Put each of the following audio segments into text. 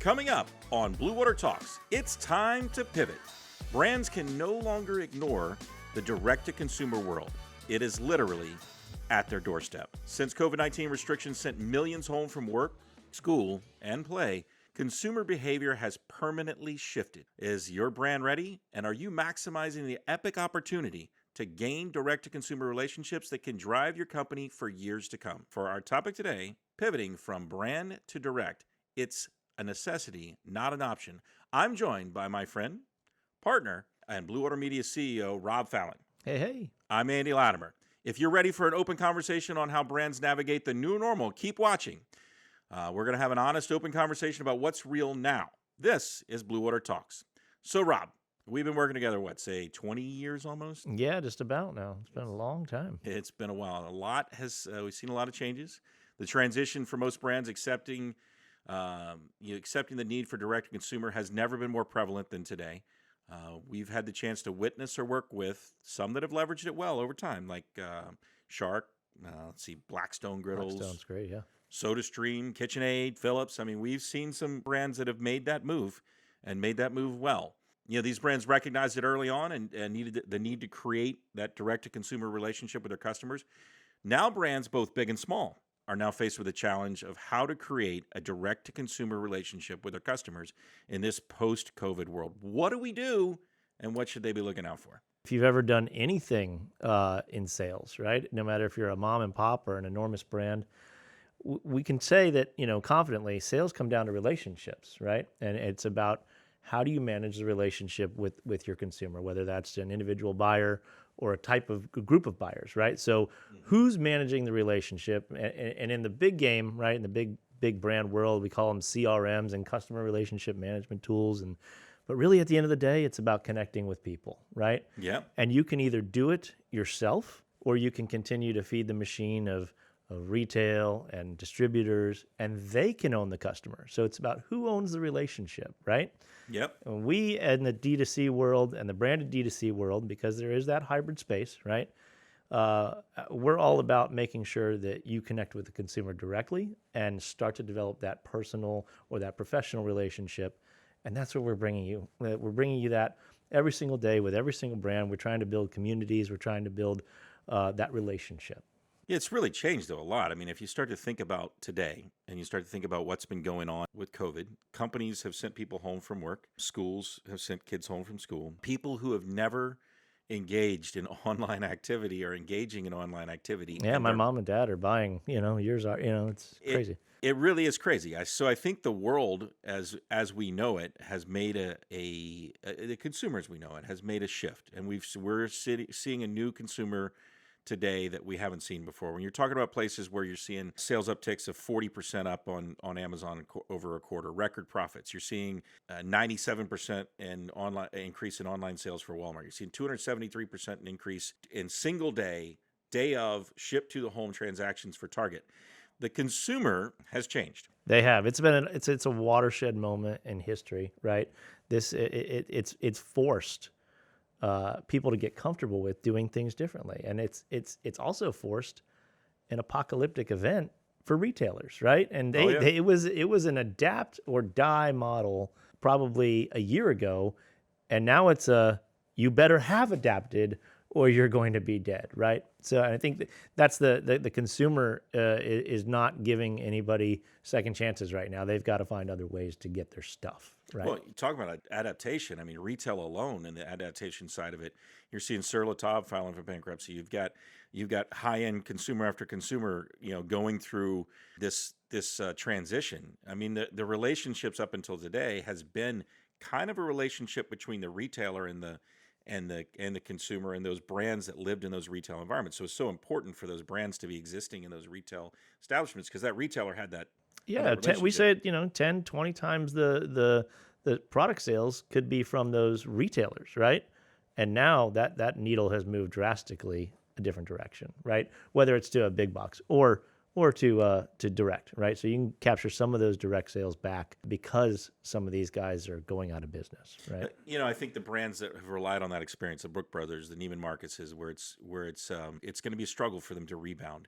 Coming up on Bluewater Talks, it's time to pivot. Brands can no longer ignore the direct-to-consumer world. It is literally at their doorstep. Since COVID-19 restrictions sent millions home from work, school, and play, consumer behavior has permanently shifted. Is your brand ready? And are you maximizing the epic opportunity to gain direct-to-consumer relationships that can drive your company for years to come? For our topic today, pivoting from brand to direct, it's a necessity, not an option. I'm joined by my friend, partner, and Bluewater Media CEO, Rob Fallon. Hey. I'm Andy Latimer. If you're ready for an open conversation on how brands navigate the new normal, keep watching. We're going to have an honest, open conversation about what's real now. This is Bluewater Talks. So, Rob, we've been working together, 20 years almost? Yeah, just about now. It's been a long time. It's been a while. We've seen a lot of changes. The transition for most brands accepting the need for direct-to-consumer has never been more prevalent than today. We've had the chance to witness or work with some that have leveraged it well over time, like Shark, Blackstone Griddles. Blackstone's great, yeah. SodaStream, KitchenAid, Phillips. I mean, we've seen some brands that have made that move and made that move well. You know, these brands recognized it early on and needed the need to create that direct-to-consumer relationship with their customers. Now brands, both big and small, are now faced with the challenge of how to create a direct-to-consumer relationship with their customers in this post-COVID world. What do we do, and what should they be looking out for? If you've ever done anything in sales, right, no matter if you're a mom and pop or an enormous brand, we can say that, confidently, sales come down to relationships, right? And it's about how do you manage the relationship with your consumer, whether that's an individual buyer or a group of buyers, right? So who's managing the relationship? And in the big game, right, in the big brand world, we call them CRMs and customer relationship management tools. But really at the end of the day, it's about connecting with people, right? Yeah. And you can either do it yourself or you can continue to feed the machine of retail and distributors, and they can own the customer. So it's about who owns the relationship, right? Yep. And we in the D2C world and the branded D2C world, because there is that hybrid space, right? We're all about making sure that you connect with the consumer directly and start to develop that personal or that professional relationship. And that's what we're bringing you. We're bringing you that every single day with every single brand. We're trying to build communities. We're trying to build that relationship. It's really changed, though, a lot. I mean, if you start to think about today and you start to think about what's been going on with COVID, companies have sent people home from work. Schools have sent kids home from school. People who have never engaged in online activity are engaging in online activity. Yeah, my mom and dad are buying, yours are, it's crazy. It really is crazy. So I think the world, as we know it, has made the consumer as we know it has made a shift. And we're seeing a new consumer today that we haven't seen before. When you're talking about places where you're seeing sales upticks of 40% up on Amazon over a quarter, record profits, you're seeing 97% increase in online sales for Walmart. You're seeing 273% increase in single day of ship to the home transactions for Target. The consumer has changed. They have. It's a watershed moment in history, right? It's forced people to get comfortable with doing things differently. And it's also forced an apocalyptic event for retailers, right? And it was an adapt or die model probably a year ago, and now it's you better have adapted or you're going to be dead, right? So I think that's the consumer is not giving anybody second chances right now. They've got to find other ways to get their stuff, right? Well, you talk about adaptation. I mean, retail alone and the adaptation side of it, you're seeing Sur La Table filing for bankruptcy. You've got high-end consumer after consumer, going through this transition. I mean, the relationships up until today has been kind of a relationship between the retailer and the consumer and those brands that lived in those retail environments. So it's so important for those brands to be existing in those retail establishments because that retailer had that. Yeah, we say 10, 20 times the product sales could be from those retailers, right? And now that needle has moved drastically a different direction, right? Whether it's to a big box or to direct, right? So you can capture some of those direct sales back because some of these guys are going out of business, right? I think the brands that have relied on that experience, the Brook Brothers, the Neiman Marcus, is where it's going to be a struggle for them to rebound.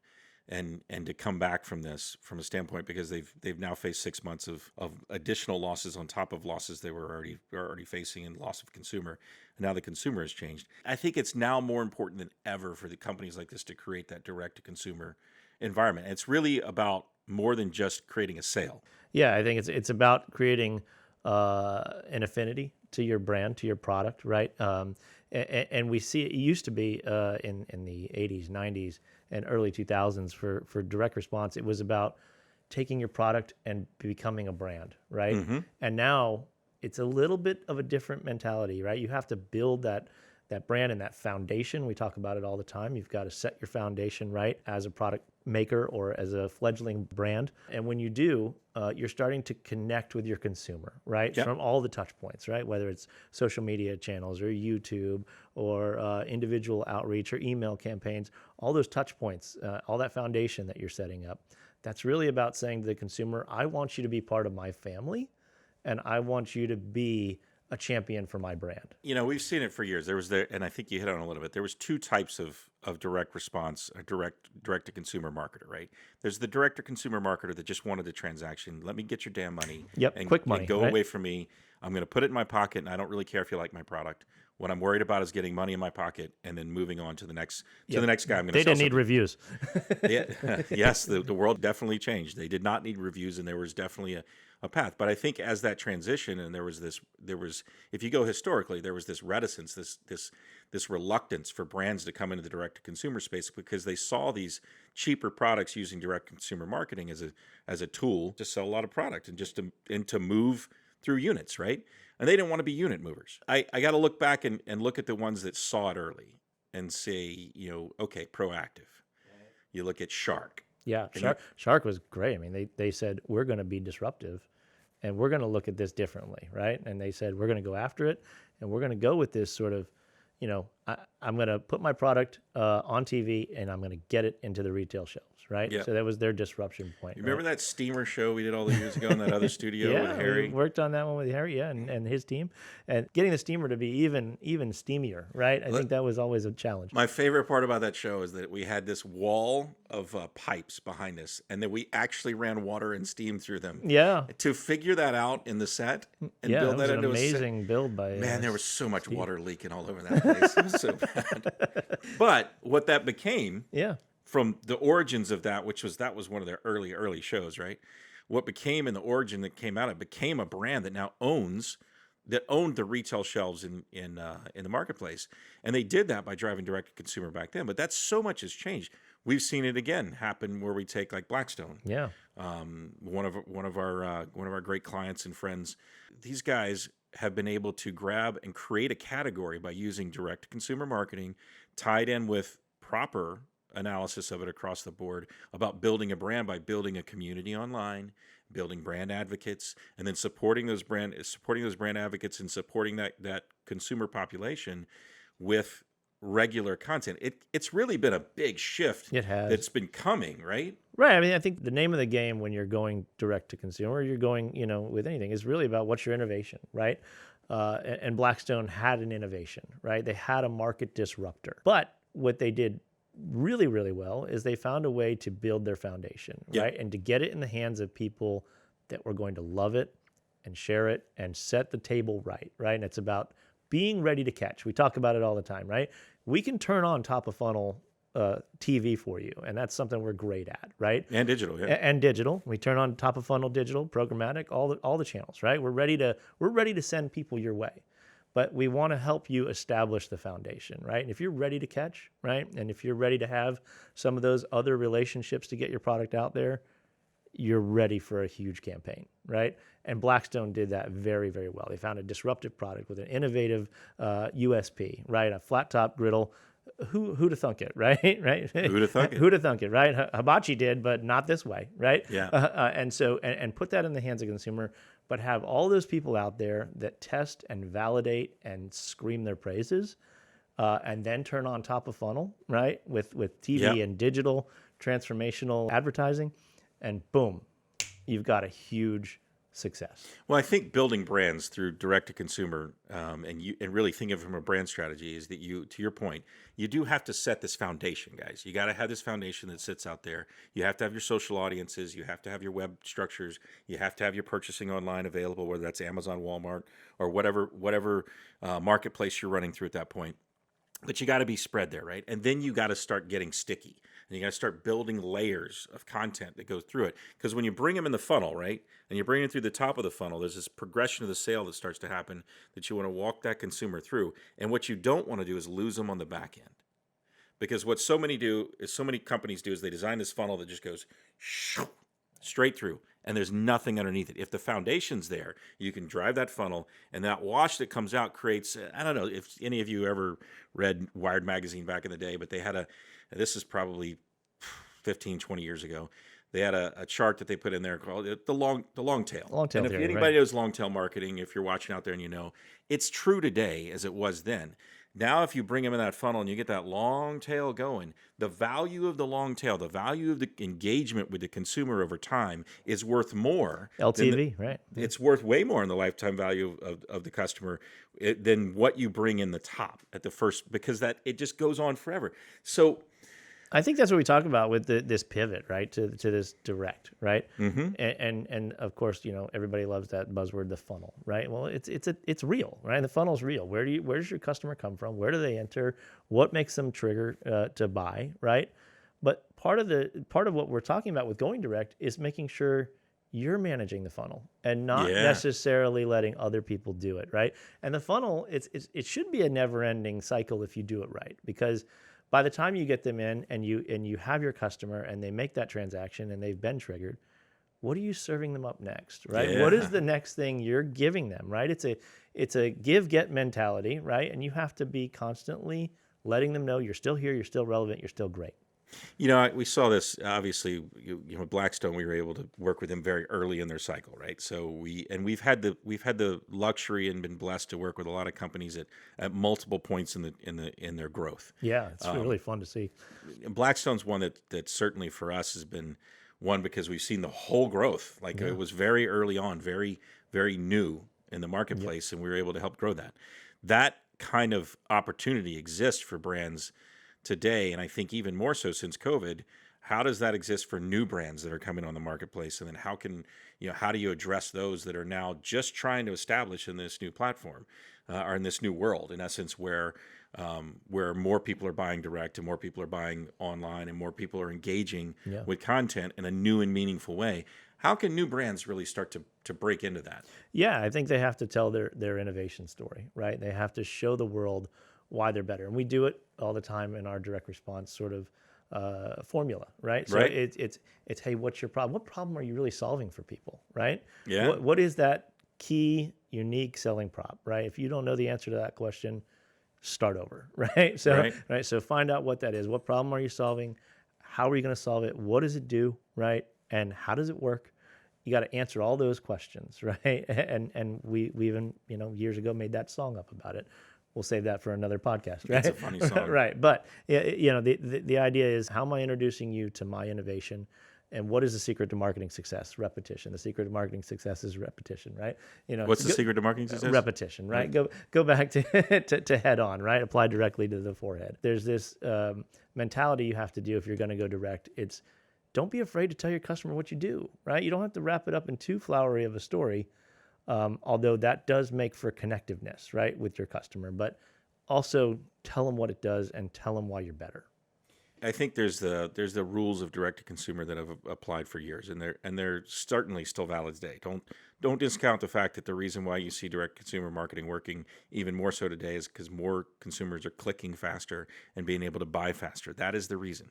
and to come back from this from a standpoint, because they've now faced 6 months of additional losses on top of losses they were already facing, and loss of consumer. And now the consumer has changed. I think it's now more important than ever for the companies like this to create that direct to consumer environment. It's really about more than just creating a sale. Yeah, I think it's about creating an affinity to your brand, to your product, right? And we see it used to be in the 80s, 90s, and early 2000s for direct response. It was about taking your product and becoming a brand, right? Mm-hmm. And now it's a little bit of a different mentality, right? You have to build that brand and that foundation. We talk about it all the time. You've got to set your foundation right as a product maker or as a fledgling brand. And when you do, you're starting to connect with your consumer, right? Yep. From all the touch points, right? Whether it's social media channels or YouTube or individual outreach or email campaigns, all those touch points, all that foundation that you're setting up. That's really about saying to the consumer, I want you to be part of my family, and I want you to be a champion for my brand. We've seen it for years. And I think you hit on it a little bit. There was two types of direct response, a direct to consumer marketer, right? There's the direct to consumer marketer that just wanted the transaction. Let me get your damn money. Yep, and, quick money. And go right? away from me. I'm going to put it in my pocket, and I don't really care if you like my product. What I'm worried about is getting money in my pocket and then moving on to the next guy I'm going to sell. They didn't need reviews. Yes, the world definitely changed. They did not need reviews, and there was definitely a path. But I think as that transition, and there was if you go historically, there was this reticence, this reluctance for brands to come into the direct to consumer space, because they saw these cheaper products using direct consumer marketing as a tool to sell a lot of product and just to move through units, right? And they didn't want to be unit movers. I got to look back and look at the ones that saw it early and say, okay, proactive. You look at Shark. Yeah, Shark was great. I mean, they said, we're going to be disruptive and we're going to look at this differently, right? And they said, we're going to go after it, and we're going to go with this sort of, I'm going to put my product on TV and I'm going to get it into the retail shelves, right? Yep. So that was their disruption point. You remember that Steamer show we did all the years ago in that other studio with Harry? We worked on that one with Harry, and his team. And getting the Steamer to be even steamier, right? I think that was always a challenge. My favorite part about that show is that we had this wall of pipes behind us, and that we actually ran water and steam through them. Yeah. To figure that out in the set and build that into an amazing build by Man, there was so much water leaking all over that place. It was so bad. But what that became, from the origins of that, that was one of their early shows, right? What became in the origin that came out, it became a brand that now owned the retail shelves in the marketplace. And they did that by driving direct to consumer back then. But so much has changed. We've seen it again happen where we take like Blackstone. Yeah. One of our great clients and friends. These guys have been able to grab and create a category by using direct to consumer marketing, tied in with proper analysis of it across the board, about building a brand by building a community online, building brand advocates, and then supporting those brand advocates and supporting that consumer population with regular content. It's really been a big shift. It has. That's been coming, right? Right. I mean, I think the name of the game when you're going direct to consumer, you're going, with anything, is really about what's your innovation, right? And Blackstone had an innovation, right? They had a market disruptor. But what they did really, really well is they found a way to build their foundation, right? And to get it in the hands of people that were going to love it and share it and set the table right? And it's about being ready to catch. We talk about it all the time, right? We can turn on top of funnel TV for you, and that's something we're great at, right? And digital, yeah. And digital. We turn on top of funnel digital, programmatic, all the channels, right? We're ready to send people your way. But we want to help you establish the foundation, right? And if you're ready to catch, right? And if you're ready to have some of those other relationships to get your product out there, you're ready for a huge campaign, right? And Blackstone did that very, very well. They found a disruptive product with an innovative USP, right? A flat top griddle. Who'd have thunk it, right? Right? Who'd have thunk it? Who'd have thunk it, right? Hibachi did, but not this way, right? Yeah. And put that in the hands of the consumer, but have all those people out there that test and validate and scream their praises, and then turn on top of funnel, right? With TV and digital transformational advertising, and boom, you've got a huge success. Well, I think building brands through direct to consumer, and really think of it from a brand strategy is that to your point, you do have to set this foundation, guys. You got to have this foundation that sits out there. You have to have your social audiences. You have to have your web structures. You have to have your purchasing online available, whether that's Amazon, Walmart, or whatever marketplace you're running through at that point. But you got to be spread there, right? And then you got to start getting sticky. And you got to start building layers of content that go through it. Because when you bring them in the funnel, right, and you bring them through the top of the funnel, there's this progression of the sale that starts to happen that you want to walk that consumer through. And what you don't want to do is lose them on the back end. Because what so many companies do is they design this funnel that just goes straight through, and there's nothing underneath it. If the foundation's there, you can drive that funnel, and that wash that comes out creates, I don't know if any of you ever read Wired magazine back in the day, but they had this is probably 15, 20 years ago. They had a chart that they put in there called the long tail. Long tail And if theory, anybody right. knows long tail marketing, if you're watching out there and you know, it's true today as it was then. Now, if you bring them in that funnel and you get that long tail going, the value of the long tail, the value of the engagement with the consumer over time is worth more. LTV, right? It's worth way more in the lifetime value of the customer than what you bring in the top at the first, because it just goes on forever. So I think that's what we talk about with this pivot, right, to this direct, right? Mm-hmm. And of course, everybody loves that buzzword, the funnel, right? Well, it's real, right? The funnel's real. Where does your customer come from? Where do they enter? What makes them trigger to buy, right? But part of what we're talking about with going direct is making sure you're managing the funnel and not necessarily letting other people do it, right? And the funnel, it should be a never-ending cycle if you do it right, because by the time you get them in and you have your customer and they make that transaction and they've been triggered, what are you serving them up next, right? Yeah. What is the next thing you're giving them, right? It's a give-get mentality, right? And you have to be constantly letting them know you're still here, you're still relevant, you're still great. We saw this obviously. Blackstone. We were able to work with them very early in their cycle, right? So we've had the luxury and been blessed to work with a lot of companies at multiple points in their growth. Yeah, it's really fun to see. Blackstone's one that certainly for us has been one because we've seen the whole growth. Like it was very early on, very very new in the marketplace, and we were able to help grow that. That kind of opportunity exists for brands today, and I think even more so since COVID. How does that exist for new brands that are coming on the marketplace? And then how do you address those that are now just trying to establish in this new platform or in this new world, in essence, where more people are buying direct and more people are buying online and more people are engaging with content in a new and meaningful way? How can new brands really start to break into that? Yeah, I think they have to tell their innovation story, right? They have to show the world why they're better. And we do it all the time in our direct response sort of formula, right? So it's hey, what's your problem? What problem are you really solving for people, right? Yeah. What is that key, unique selling prop, right? If you don't know the answer to that question, start over, right? So so find out what that is. What problem are you solving? How are you going to solve it? What does it do, right? And how does it work? You got to answer all those questions, right? And we even years ago made that song up about it. We'll save that for another podcast, right? That's a funny song. Right. But the idea is, how am I introducing you to my innovation, and what is the secret to marketing success? Repetition. The secret to marketing success is repetition, right? What's the secret to marketing success? Repetition, right? Go back to head on, right? Apply directly to the forehead. There's this mentality you have to do if you're going to go direct. It's don't be afraid to tell your customer what you do, right? You don't have to wrap it up in too flowery of a story. Although that does make for connectiveness, right, with your customer, but also tell them what it does and tell them why you're better. I think there's the rules of direct to consumer that have applied for years, and they're certainly still valid today. Don't discount the fact that the reason why you see direct consumer marketing working even more so today is because more consumers are clicking faster and being able to buy faster. That is the reason,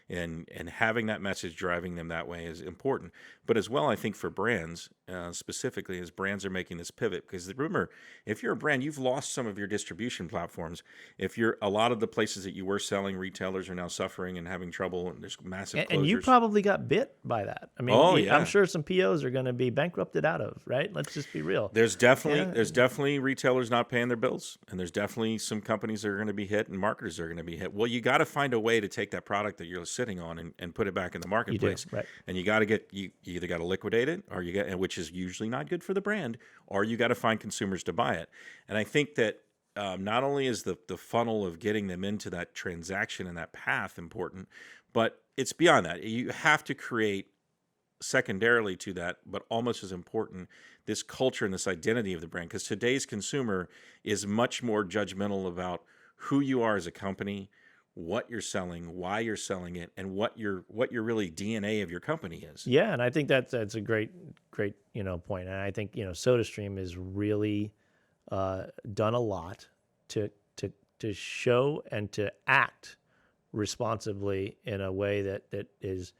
and having that message driving them that way is important. But as well, I think for brands specifically, as brands are making this pivot, because remember, if you're a brand, you've lost some of your distribution platforms. If you're a lot of the places that you were selling, retailers are now suffering and having trouble, and there's massive closures. And you probably got bit by that. I mean, I'm sure some POs are going to be bankrupted out of, right? Let's just be real. There's definitely Yeah. there's definitely retailers not paying their bills, and there's definitely some companies that are going to be hit and marketers that are going to be hit. Well, you got to find a way to take that product that you're sitting on and put it back in the You do, marketplace. right? And you got to get you either got to liquidate it, or you got, which is usually not good for the brand, or you got to find consumers to buy it. And I think that not only is the funnel of getting them into that transaction and that path important, but it's beyond that. You have to create secondarily to that, but almost as important, this culture and this identity of the brand. Because today's consumer is much more judgmental about who you are as a company, what you're selling, why you're selling it, and what your really DNA of your company is. Yeah, and I think that's a great point. And I think SodaStream has really done a lot to show and to act responsibly in a way that is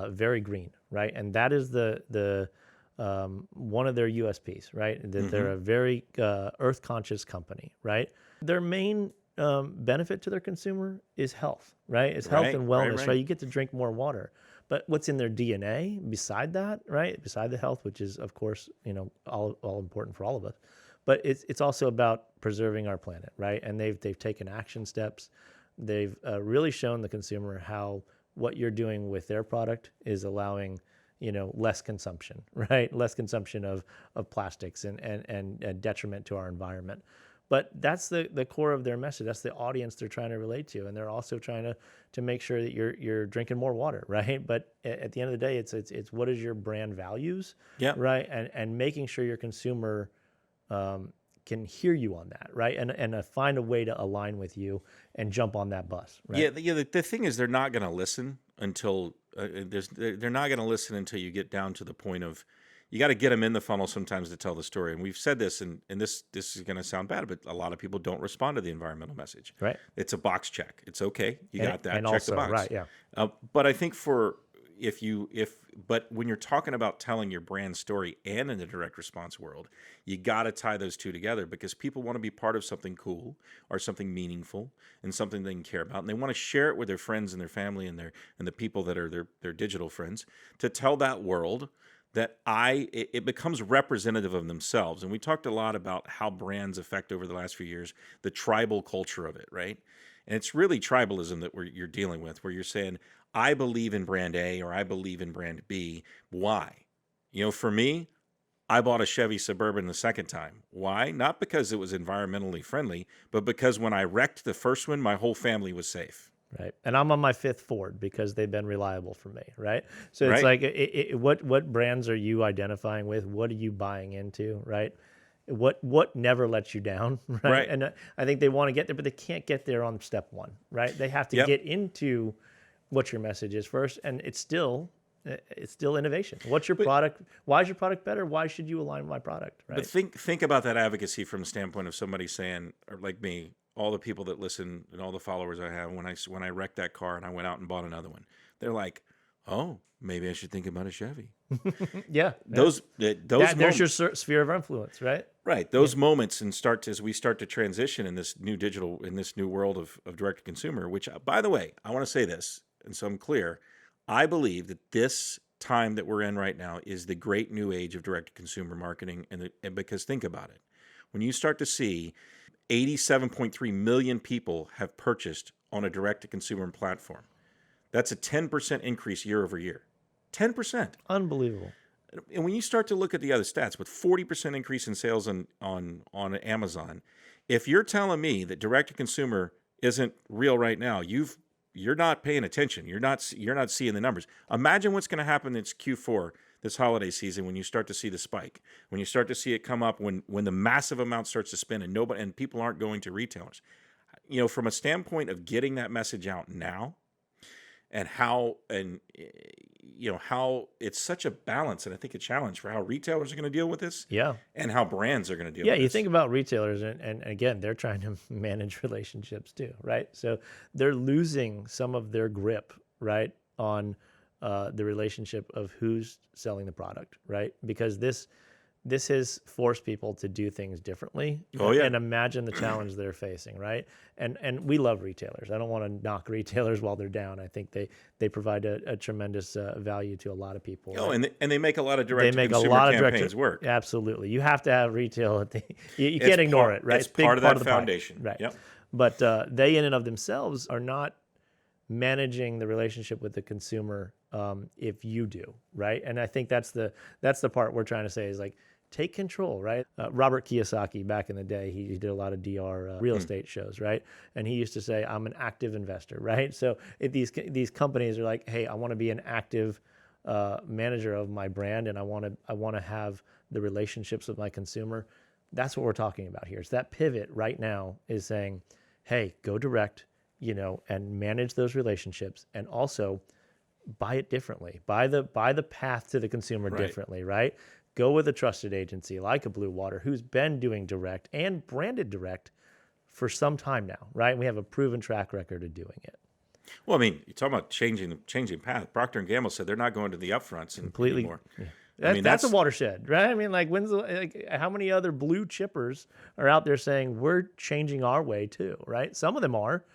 very green, right? And that is the one of their USPs, right? That they're a very earth conscious company, right? Their main benefit to their consumer is health, right? It's health and wellness, right? You get to drink more water. But what's in their DNA beside that, right? Beside the health, which is of course, all important for all of us. But it's also about preserving our planet, right? And they've taken action steps. They've really shown the consumer how what you're doing with their product is allowing, less consumption, right? Less consumption of plastics and detriment to our environment. But that's the core of their message. That's the audience they're trying to relate to, and they're also trying to make sure that you're drinking more water, right? But at the end of the day, it's what is your brand values, right? And making sure your consumer can hear you on that, right? And find a way to align with you and jump on that bus, right? Yeah. The thing is, they're not going to listen until they're not going to listen until you get down to the point of you got to get them in the funnel sometimes to tell the story. And we've said this, and this is going to sound bad, but a lot of people don't respond to the environmental message. Right. It's a box check. It's okay. You got that. And check also, the box. right, yeah. But I think but when you're talking about telling your brand story and in the direct response world, you got to tie those two together because people want to be part of something cool or something meaningful and something they can care about. And they want to share it with their friends and their family and the people that are their digital friends to tell that world that it becomes representative of themselves. And we talked a lot about how brands affect over the last few years, the tribal culture of it, right? And it's really tribalism that you're dealing with, where you're saying, I believe in brand A or I believe in brand B. Why? For me, I bought a Chevy Suburban the second time. Why? Not because it was environmentally friendly, but because when I wrecked the first one, my whole family was safe. Right. And I'm on my fifth Ford because they've been reliable for me. Right. So it's like, what brands are you identifying with? What are you buying into? Right. What never lets you down. Right. And I think they want to get there, but they can't get there on step one. Right. They have to get into what your message is first. And it's still innovation. What's your product? Why is your product better? Why should you align with my product? Right. But think about that advocacy from the standpoint of somebody saying, or like me, all the people that listen and all the followers I have, when I wrecked that car and I went out and bought another one, they're like, oh, maybe I should think about a Chevy. Those moments, there's your sphere of influence, right? Right. Those moments as we start to transition in this new world of direct to consumer, which, by the way, I want to say this, and so I'm clear, I believe that this time that we're in right now is the great new age of direct to consumer marketing. And because think about it, when you start to see 87.3 million people have purchased on a direct-to-consumer platform. That's a 10% increase year over year. 10%. Unbelievable. And when you start to look at the other stats, with 40% increase in sales on Amazon, if you're telling me that direct-to-consumer isn't real right now, you're not paying attention. You're not seeing the numbers. Imagine what's going to happen in Q4 this holiday season when you start to see the spike, when you start to see it come up, when the massive amount starts to spin and people aren't going to retailers. From a standpoint of getting that message out now, and how it's such a balance and I think a challenge for how retailers are going to deal with this, and how brands are going to deal with this. Yeah, you think about retailers, and again, they're trying to manage relationships too, right? So they're losing some of their grip, right, on the relationship of who's selling the product, right? Because this this has forced people to do things differently. Oh, yeah. And imagine the challenge they're facing, right? And we love retailers. I don't want to knock retailers while they're down. I think they provide a tremendous value to a lot of people. Oh, right? and they make a lot of They make a direct-to-consumer lot of campaigns work. Absolutely. You have to have retail. You It's can't ignore it, right? It's big part of that the pie. foundation. Right. Yep. But they in and of themselves are not managing the relationship with the consumer if you do, right? And I think that's the part we're trying to say is like, take control, right? Robert Kiyosaki, back in the day, he did a lot of DR real estate shows, right? And he used to say, I'm an active investor, right? So if these companies are like, hey, I want to be an active manager of my brand, and I want to have the relationships with my consumer. That's what we're talking about here. So that pivot right now is saying, hey, go direct, and manage those relationships, and also buy it differently. Buy the path to the consumer differently, right? Go with a trusted agency like a Bluewater who's been doing direct and branded direct for some time now, right? We have a proven track record of doing it. Well, I mean, you're talking about changing path. Procter & Gamble said they're not going to the upfronts anymore. Yeah. That's a watershed, right? I mean, like, how many other blue chippers are out there saying we're changing our way too, right? Some of them are,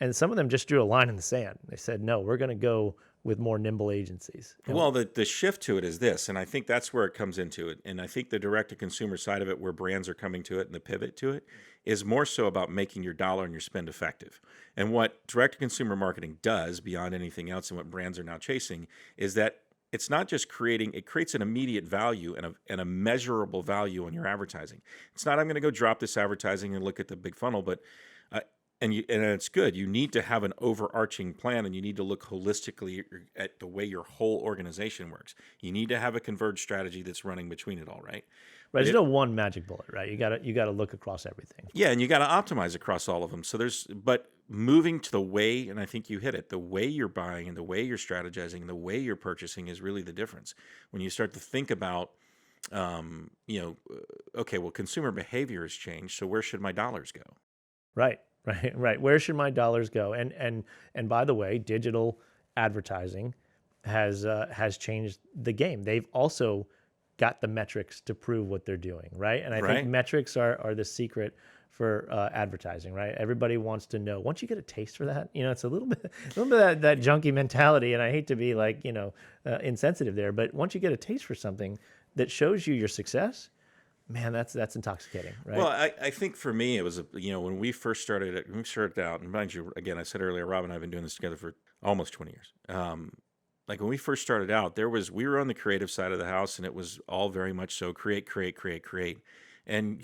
and some of them just drew a line in the sand. They said, no, we're going to go with more nimble agencies. Well, the shift to it is this, and I think that's where it comes into it. And I think the direct-to-consumer side of it, where brands are coming to it and the pivot to it, is more so about making your dollar and your spend effective. And what direct-to-consumer marketing does, beyond anything else and what brands are now chasing, is that it's not just it creates an immediate value and a measurable value on your advertising. It's not, I'm going to go drop this advertising and look at the big funnel, but and it's good. You need to have an overarching plan, and you need to look holistically at the way your whole organization works. You need to have a converged strategy that's running between it all, right? Right. There's no one magic bullet, right? You got to look across everything. Yeah, and you got to optimize across all of them. So but moving to the way, and I think you hit it, the way you're buying and the way you're strategizing and the way you're purchasing is really the difference. When you start to think about, okay, well, consumer behavior has changed, so where should my dollars go? Right. Where should my dollars go? And by the way, digital advertising has changed the game. They've also got the metrics to prove what they're doing, right? And I think metrics are the secret for advertising, right? Everybody wants to know. Once you get a taste for that, it's a little bit of that junkie mentality. And I hate to be like insensitive there, but once you get a taste for something that shows you your success, man, that's intoxicating, right? Well, I think for me, it was, when we first started out, and mind you, again, I said earlier, Rob and I have been doing this together for almost 20 years. Like when we first started out, we were on the creative side of the house, and it was all very much so create. And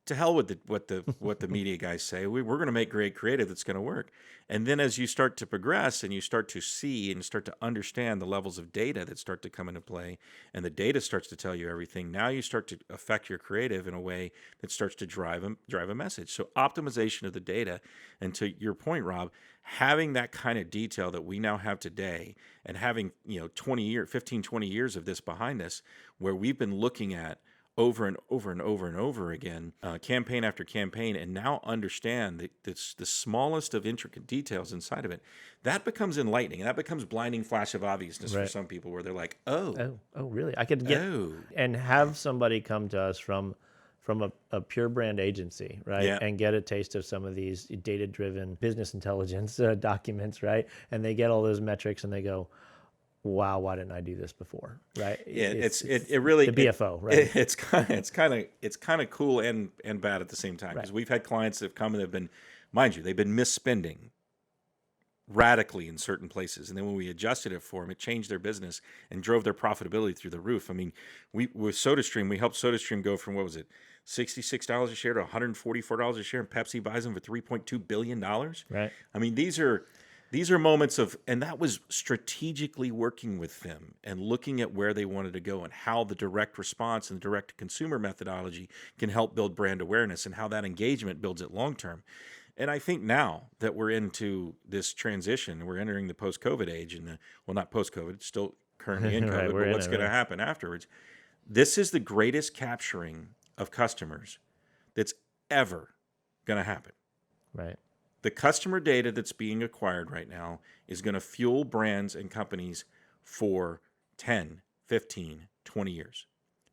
to hell with what the media guys say. We're going to make great creative that's going to work. And then as you start to progress and you start to see and start to understand the levels of data that start to come into play, and the data starts to tell you everything, now you start to affect your creative in a way that starts to drive a message. So optimization of the data, and to your point, Rob, having that kind of detail that we now have today, and having 15, 20 years of this behind us, where we've been looking at over and over again, campaign after campaign, and now understand that it's the smallest of intricate details inside of it. That becomes enlightening, and that becomes blinding flash of obviousness for some people, where they're like, oh, really? I could get and have somebody come to us from a pure brand agency, right? Yeah. And get a taste of some of these data-driven business intelligence documents, right? And they get all those metrics, and they go, wow, why didn't I do this before? Right? Yeah, it really the BFO, right? It's kind of cool and bad at the same time, because we've had clients that have come and they've been, mind you, they've been misspending radically in certain places, and then when we adjusted it for them, it changed their business and drove their profitability through the roof. I mean, with SodaStream, we helped SodaStream go from, what was it, $66 a share to $144 a share, and Pepsi buys them for $3.2 billion. Right. I mean, these are moments of, and that was strategically working with them and looking at where they wanted to go and how the direct response and the direct consumer methodology can help build brand awareness, and how that engagement builds it long term. And I think now that we're into this transition, we're entering the post-COVID age, and not post-COVID, still currently in COVID, but what's going to happen afterwards. This is the greatest capturing of customers that's ever going to happen. Right. The customer data that's being acquired right now is going to fuel brands and companies for 10, 15, 20 years.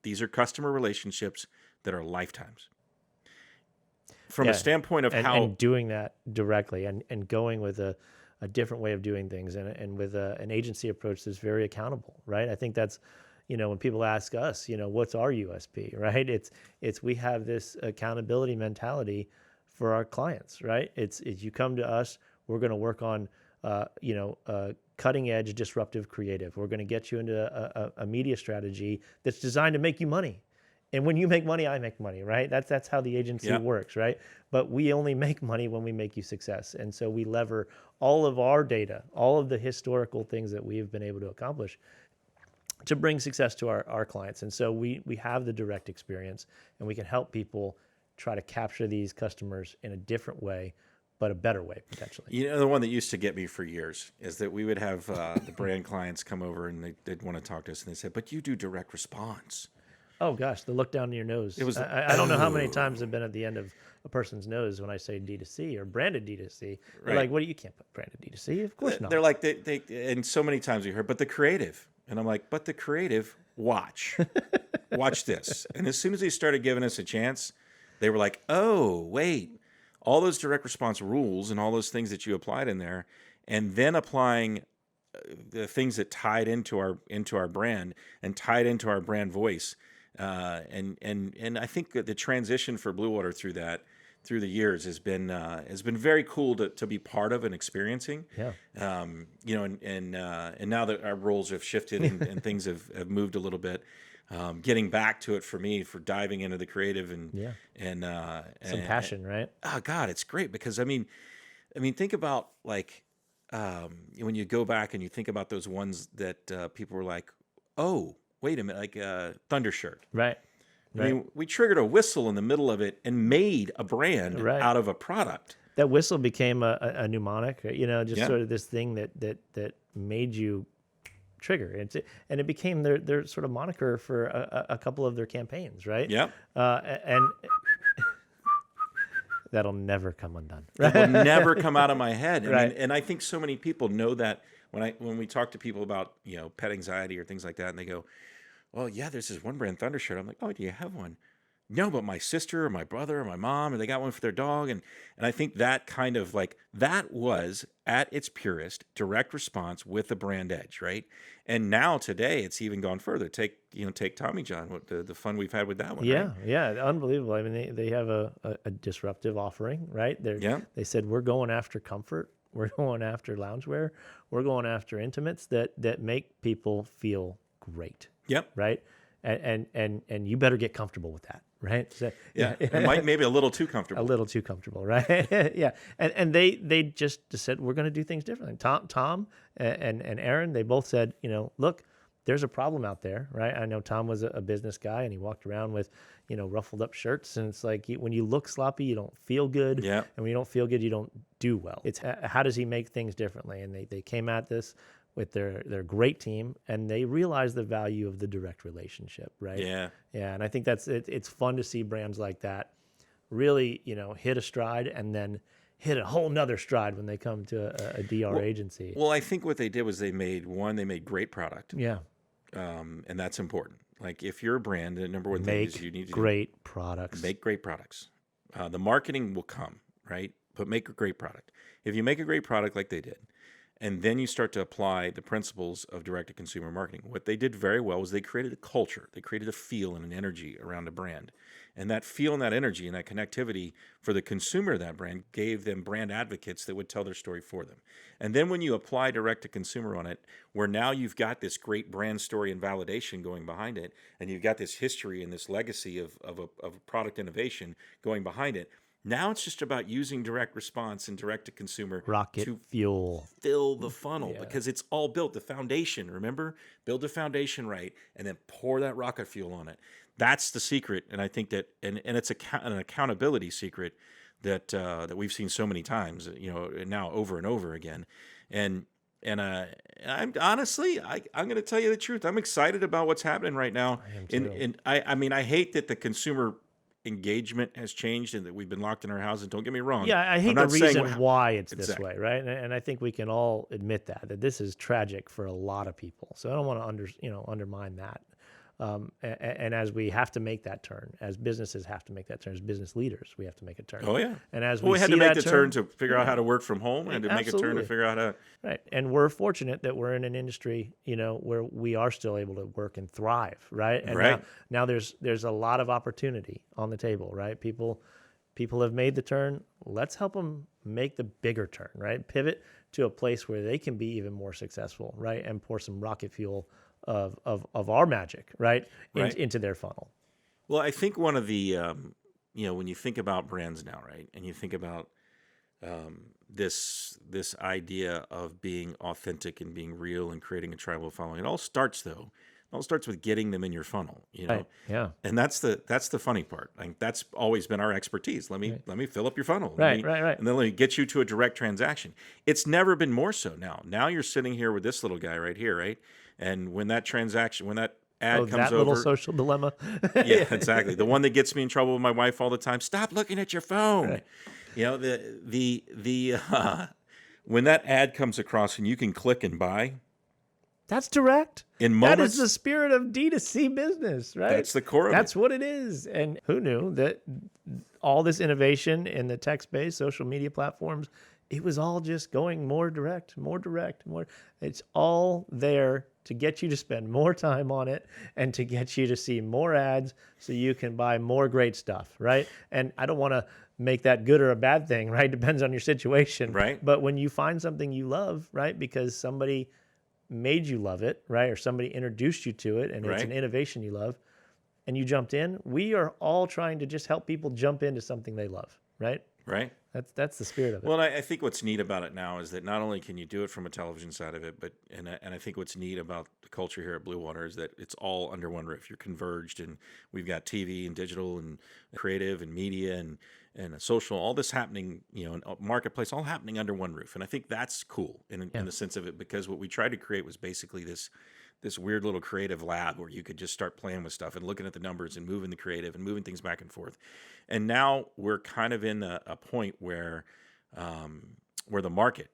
These are customer relationships that are lifetimes. From a Yeah. standpoint of how and doing that directly and going with a different way of doing things and with an agency approach that's very accountable, right? I think that's, when people ask us, what's our USP, right? It's we have this accountability mentality for our clients, right? It's you come to us, we're going to work on, cutting edge disruptive creative. We're going to get you into a media strategy that's designed to make you money. And when you make money, I make money, right? That's how the agency works, right? But we only make money when we make you success. And so we lever all of our data, all of the historical things that we've been able to accomplish to bring success to our clients. And so we have the direct experience, and we can help people try to capture these customers in a different way, but a better way, potentially. the one that used to get me for years is that we would have the brand clients come over and they'd want to talk to us, and they said, but you do direct response. Oh gosh, the look down your nose. It was I don't know how many times I've been at the end of a person's nose when I say D2C or branded D2C. They're like, you can't put branded D2C. Of course not. They're like, they and so many times we heard, but the creative. And I'm like, but the creative, watch this. And as soon as they started giving us a chance, they were like, oh, wait, all those direct response rules and all those things that you applied in there, and then applying the things that tied into our brand and tied into our brand voice. And I think that the transition for Bluewater through the years has been very cool to be part of and experiencing. Yeah. And now that our roles have shifted and things have moved a little bit, getting back to it for me, for diving into the creative and some passion, right? Oh God, it's great because I mean, think about like when you go back and you think about those ones that people were like, oh, wait a minute, like Thundershirt. Right. I mean, we triggered a whistle in the middle of it and made a brand out of a product. That whistle became a mnemonic, sort of this thing that made you trigger. And it became their sort of moniker for a couple of their campaigns, right? Yeah. And that'll never come undone. It will never come out of my head. Right. And I think so many people know that when we talk to people about, pet anxiety or things like that, and they go, well, yeah, there's this one brand, Thundershirt. I'm like, oh, do you have one? No, but my sister or my brother or my mom, or they got one for their dog. And I think that kind of like, that was at its purest direct response with a brand edge, right? And now today it's even gone further. Take Tommy John, what the fun we've had with that one. Yeah, right? yeah, unbelievable. I mean, they have a disruptive offering, right? They said, we're going after comfort. We're going after loungewear. We're going after intimates that make people feel great. Yep. Right. And you better get comfortable with that. Right. So, yeah. Maybe a little too comfortable. A little too comfortable. Right. Yeah. And they just said, we're going to do things differently. Tom and Aaron, they both said, look, there's a problem out there. Right. I know Tom was a business guy and he walked around with, ruffled up shirts. And it's like, when you look sloppy, you don't feel good. Yeah. And when you don't feel good, you don't do well. It's how does he make things differently? And they came at this with their great team, and they realize the value of the direct relationship, right? Yeah. Yeah, and I think it's fun to see brands like that really, hit a stride and then hit a whole nother stride when they come to a DR agency. Well, I think what they did was they made great product. Yeah. And that's important. Like if you're a brand, the number one thing is you need to great products. Make great products. The marketing will come, right? But make a great product. If you make a great product like they did, and then you start to apply the principles of direct-to-consumer marketing. What they did very well was they created a culture. They created a feel and an energy around a brand. And that feel and that energy and that connectivity for the consumer of that brand gave them brand advocates that would tell their story for them. And then when you apply direct-to-consumer on it, where now you've got this great brand story and validation going behind it, and you've got this history and this legacy of a product innovation going behind it, now it's just about using direct response and direct-to-consumer to fuel, fill the funnel, because it's all built. The foundation, remember? Build the foundation right, and then pour that rocket fuel on it. That's the secret, and I think that, and it's an accountability secret that we've seen so many times, now over and over again. And I'm honestly, I'm going to tell you the truth. I'm excited about what's happening right now. I am too. I mean, I hate that the consumer engagement has changed and that we've been locked in our houses. Don't get me wrong. Yeah, I hate the reason why it's this way, right? And I think we can all admit that this is tragic for a lot of people. So I don't want to undermine that. And as we have to make that turn, as businesses have to make that turn, as business leaders, we have to make a turn. Oh yeah. And as Well, we had see to make that the turn to figure out how to work from home and to make a turn to Absolutely. figure out how. Right. And we're fortunate that we're in an industry, where we are still able to work and thrive, right? And Right. now there's a lot of opportunity on the table, right? People have made the turn. Let's help them make the bigger turn, right? Pivot to a place where they can be even more successful, right? And pour some rocket fuel of our magic, right? Right. Into their funnel. Well, I think one of the, when you think about brands now, right, and you think about this idea of being authentic and being real and creating a tribal following, it all starts with getting them in your funnel, Right. Yeah. And that's the funny part. Like that's always been our expertise. Let me fill up your funnel. Right. And then let me get you to a direct transaction. It's never been more so now. Now you're sitting here with this little guy right here, right? And when that ad comes that over, little social dilemma. yeah, exactly. The one that gets me in trouble with my wife all the time. Stop looking at your phone. Right. When that ad comes across and you can click and buy. That's direct. In that moments, is the spirit of D2C business, right? That's the core of That's it. what it is. And who knew that all this innovation in the text-based social media platforms, it was all just going more direct. It's all there to get you to spend more time on it and to get you to see more ads so you can buy more great stuff, right? And I don't want to make that good or a bad thing, right? Depends on your situation. Right. But when you find something you love, right, because somebody made you love it, right, or somebody introduced you to it and it's Right. an innovation you love, and you jumped in, we are all trying to just help people jump into something they love, right? Right. That's the spirit of it. Well, I think what's neat about it now is that not only can you do it from a television side of it, but and I think what's neat about the culture here at Bluewater is that it's all under one roof. You're converged, and we've got TV and digital and creative and media and social, all this happening, in a marketplace, all happening under one roof. And I think that's cool in the sense of it, because what we tried to create was basically this weird little creative lab where you could just start playing with stuff and looking at the numbers and moving the creative and moving things back and forth. And now we're kind of in a point where the market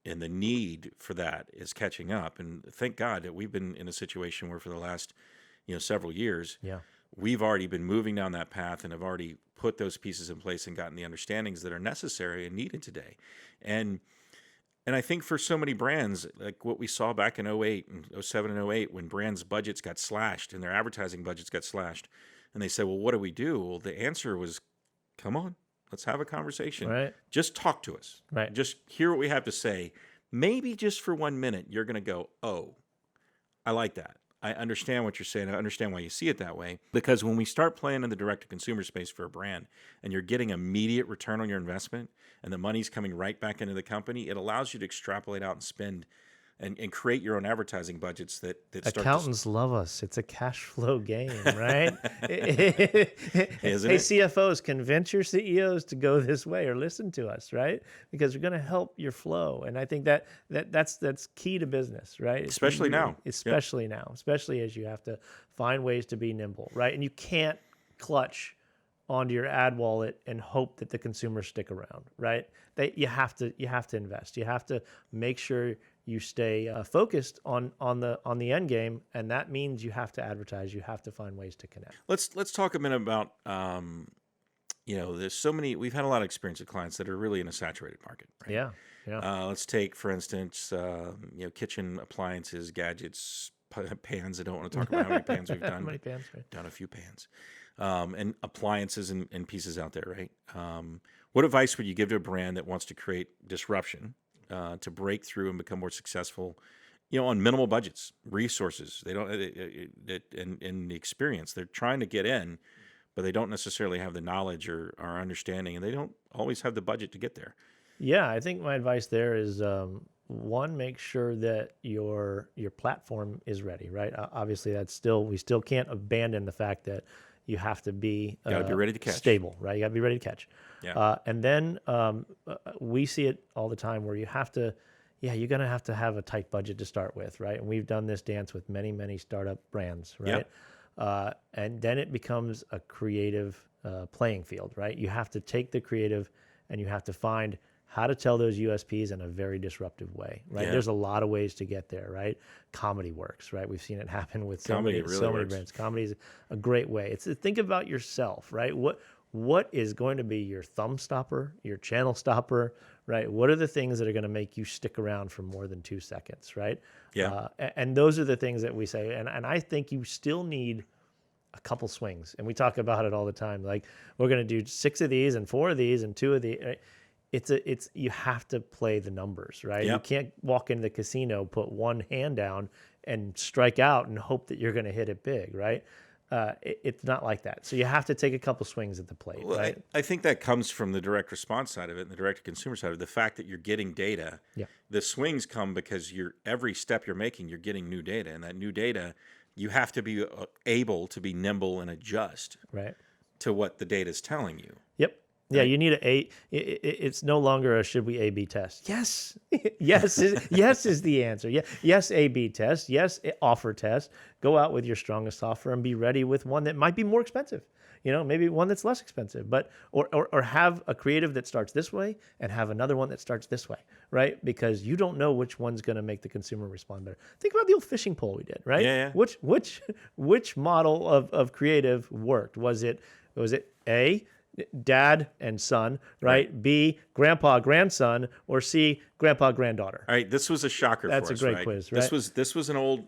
and the need for that is catching up. And thank God that we've been in a situation where for the last, several years, we've already been moving down that path and have already put those pieces in place and gotten the understandings that are necessary and needed today. And I think for so many brands, like what we saw back in 08 and 07 and 08, when brands' budgets got slashed and their advertising budgets got slashed, and they said, well, what do we do? Well, the answer was, come on, let's have a conversation. Right. Just talk to us. Right. Just hear what we have to say. Maybe just for 1 minute, you're going to go, oh, I like that. I understand what you're saying. I understand why you see it that way. Because when we start playing in the direct-to-consumer space for a brand and you're getting immediate return on your investment and the money's coming right back into the company, it allows you to extrapolate out and spend and create your own advertising budgets that start Accountants love us. It's a cash flow game, right? Isn't Hey, it? CFOs, convince your CEOs to go this way or listen to us, right? Because we're going to help your flow. And I think that's key to business, right? Especially now. Especially now, especially as you have to find ways to be nimble, right? And you can't clutch onto your ad wallet and hope that the consumers stick around, right? You have to invest. You have to make sure you stay focused on the end game, and that means you have to advertise. You have to find ways to connect. Let's talk a minute about there's so many. We've had a lot of experience with clients that are really in a saturated market. Right? Yeah. Let's take, for instance, kitchen appliances, gadgets, pans. I don't want to talk about how many pans we've done. How many pans? Right? Done a few pans, and appliances and pieces out there. Right. What advice would you give to a brand that wants to create disruption? To break through and become more successful, on minimal budgets, resources. They don't, and the experience. They're trying to get in, but they don't necessarily have the knowledge or understanding, and they don't always have the budget to get there. Yeah, I think my advice there is one, make sure that your platform is ready. Right. Obviously, we still can't abandon the fact that you have to be ready to catch. Stable, right? You got to be ready to catch. Yeah. And then we see it all the time where you're going to have a tight budget to start with, right? And we've done this dance with many, many startup brands, right? And then it becomes a creative playing field, right? You have to take the creative and you have to find how to tell those USPs in a very disruptive way, right? Yeah. There's a lot of ways to get there, right? Comedy works, right? We've seen it happen with Comedy really so many works. brands. Comedy is a great way. It's to think about yourself, right? What is going to be your thumb stopper, your channel stopper, right? What are the things that are going to make you stick around for more than 2 seconds, right? Yeah. And those are the things that we say. And I think you still need a couple swings. And we talk about it all the time. Like, we're going to do 6 of these and 4 of these and 2 of these. Right? It's you have to play the numbers, right? Yep. You can't walk into the casino, put one hand down and strike out and hope that you're going to hit it big, right? It's not like that. So you have to take a couple swings at the plate, Well, right? I think that comes from the direct response side of it and the direct to consumer side of it. The fact that you're getting data. Yeah. The swings come because every step you're making, you're getting new data, and that new data, you have to be able to be nimble and adjust Right. to what the data is telling you. Yep. Yeah, you need it's no longer a should we A/B test. Yes, yes, yes is the answer. Yeah, yes, A/B test. Yes, offer test. Go out with your strongest offer and be ready with one that might be more expensive. Maybe one that's less expensive, but or have a creative that starts this way and have another one that starts this way, right? Because you don't know which one's going to make the consumer respond better. Think about the old fishing pole we did, right? Yeah. Which model of creative worked? Was it A, dad and son, right? B, grandpa, grandson, or C, grandpa, granddaughter. All right, this was a shocker That's for a us, great right? quiz, This right? was an old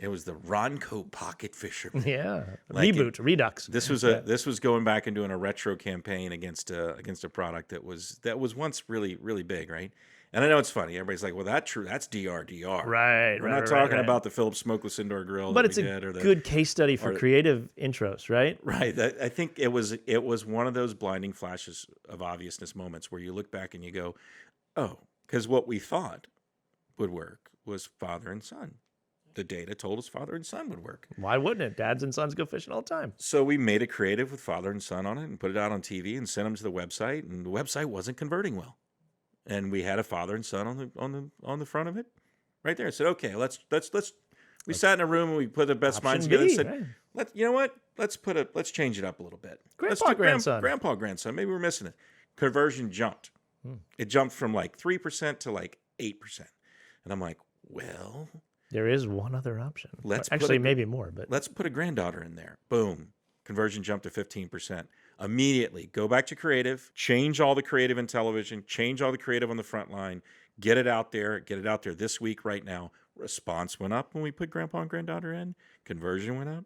it was the Ronco Pocket Fisherman. Yeah. Like Reboot, Redux. This was going back and doing a retro campaign against a product that was once really, really big, right? And I know it's funny. Everybody's like, "Well, that's DRDR." Right. We're not talking about the Philips smokeless indoor grill, But that it's we a did, or the good case study for creative intros, right? right. I think it was one of those blinding flashes of obviousness moments where you look back and you go, "Oh," because what we thought would work was father and son. The data told us father and son would work. Why wouldn't it? Dads and sons go fishing all the time. So we made a creative with father and son on it and put it out on TV and sent them to the website, and the website wasn't converting well. And we had a father and son on the front of it, right there. I said, "Okay, let's." We sat in a room and we put the best minds together and said, right. You know what? Let's change it up a little bit. Grandpa, grandson. Grandpa, grandson. Maybe we're missing it. Conversion jumped. It jumped from like 3% to like 8%. And I'm like, well, There is one other option. Let's Actually, maybe more, but let's put a granddaughter in there. Boom. Conversion jumped to 15%. Immediately go back to creative, change all the creative in television, change all the creative on the front line, get it out there this week, right now. Response went up when we put grandpa and granddaughter in. Conversion went up.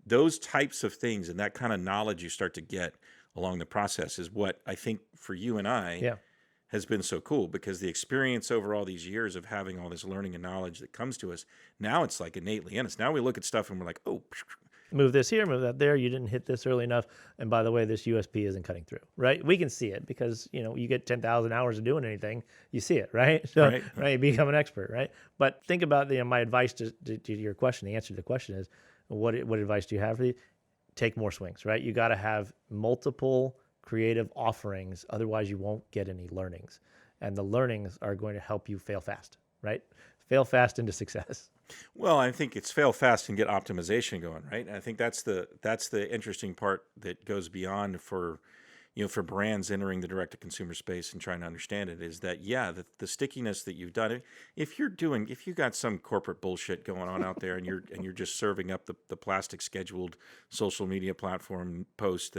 Those types of things and that kind of knowledge you start to get along the process is what I think for you and I has been so cool, because the experience over all these years of having all this learning and knowledge that comes to us, now it's like innately in us. Now we look at stuff and we're like, oh, move this here, move that there. You didn't hit this early enough. And by the way, this USP isn't cutting through, right? We can see it because, you get 10,000 hours of doing anything, you see it, right? So, right. You become an expert, right? But think about my advice to your question. The answer to the question is, what advice do you have for you? Take more swings, right? You got to have multiple creative offerings. Otherwise, you won't get any learnings. And the learnings are going to help you fail fast, right? Fail fast into success. Well, I think it's fail fast and get optimization going, right? And I think that's the interesting part that goes beyond for brands entering the direct-to-consumer space and trying to understand it, is that, the stickiness that you've done. If you got some corporate bullshit going on out there and you're just serving up the plastic scheduled social media platform post,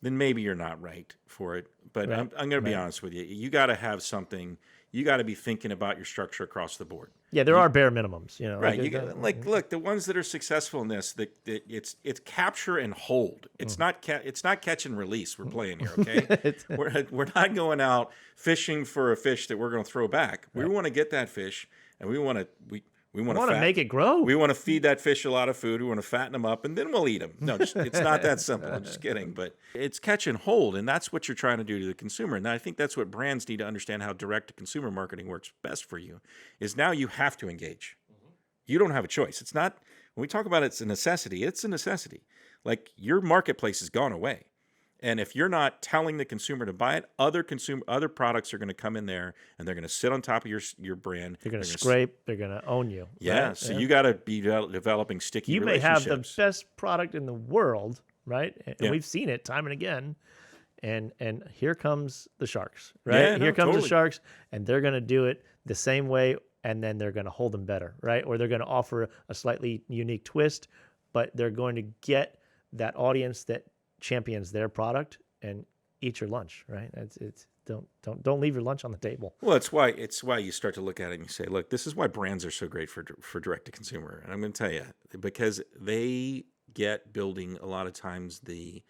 then maybe you're not right for it. But right. I'm going to be honest with you. You got to have something. You got to be thinking about your structure across the board. Yeah, there are bare minimums, right? Look, the ones that are successful in this, it's capture and hold. It's not catch and release. We're playing here, okay? we're not going out fishing for a fish that we're going to throw back. Right. We want to get that fish, and we want to make it grow. We want to feed that fish a lot of food. We want to fatten them up, and then we'll eat them. No, it's not that simple. I'm just kidding. But it's catch and hold, and that's what you're trying to do to the consumer. And I think that's what brands need to understand, how direct-to-consumer marketing works best for you, is now you have to engage. Mm-hmm. You don't have a choice. It's not, when we talk about it's a necessity, it's a necessity. Like, your marketplace has gone away. And if you're not telling the consumer to buy it, other products are going to come in there and they're going to sit on top of your brand. They're going to scrape. They're going to own you. Yeah. Right? So you got to be developing sticky relationships. You may have the best product in the world, right? And we've seen it time and again. and here comes the sharks, right? Yeah, no, Here comes totally. the sharks, and they're going to do it the same way, and then they're going to hold them better, right? Or they're going to offer a slightly unique twist, but they're going to get that audience that champions their product and eat your lunch, right? It's don't leave your lunch on the table. Well, it's why you start to look at it and you say, look, this is why brands are so great for direct to consumer. And I'm going to tell you, because they get building a lot of times the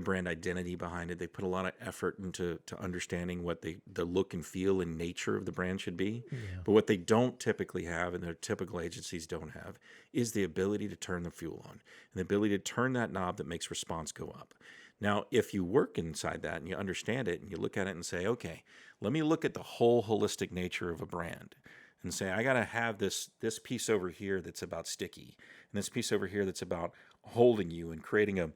brand identity behind it. They put a lot of effort into understanding what the look and feel and nature of the brand should be. Yeah. But what they don't typically have, and their typical agencies don't have, is the ability to turn the fuel on and the ability to turn that knob that makes response go up. Now, if you work inside that and you understand it and you look at it and say, okay, let me look at the whole holistic nature of a brand and say, I got to have this piece over here that's about sticky and this piece over here that's about holding you and creating a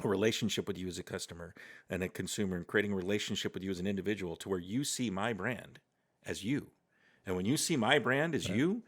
relationship with you as a customer and a consumer and creating a relationship with you as an individual to where you see my brand as you. And when you see my brand as you,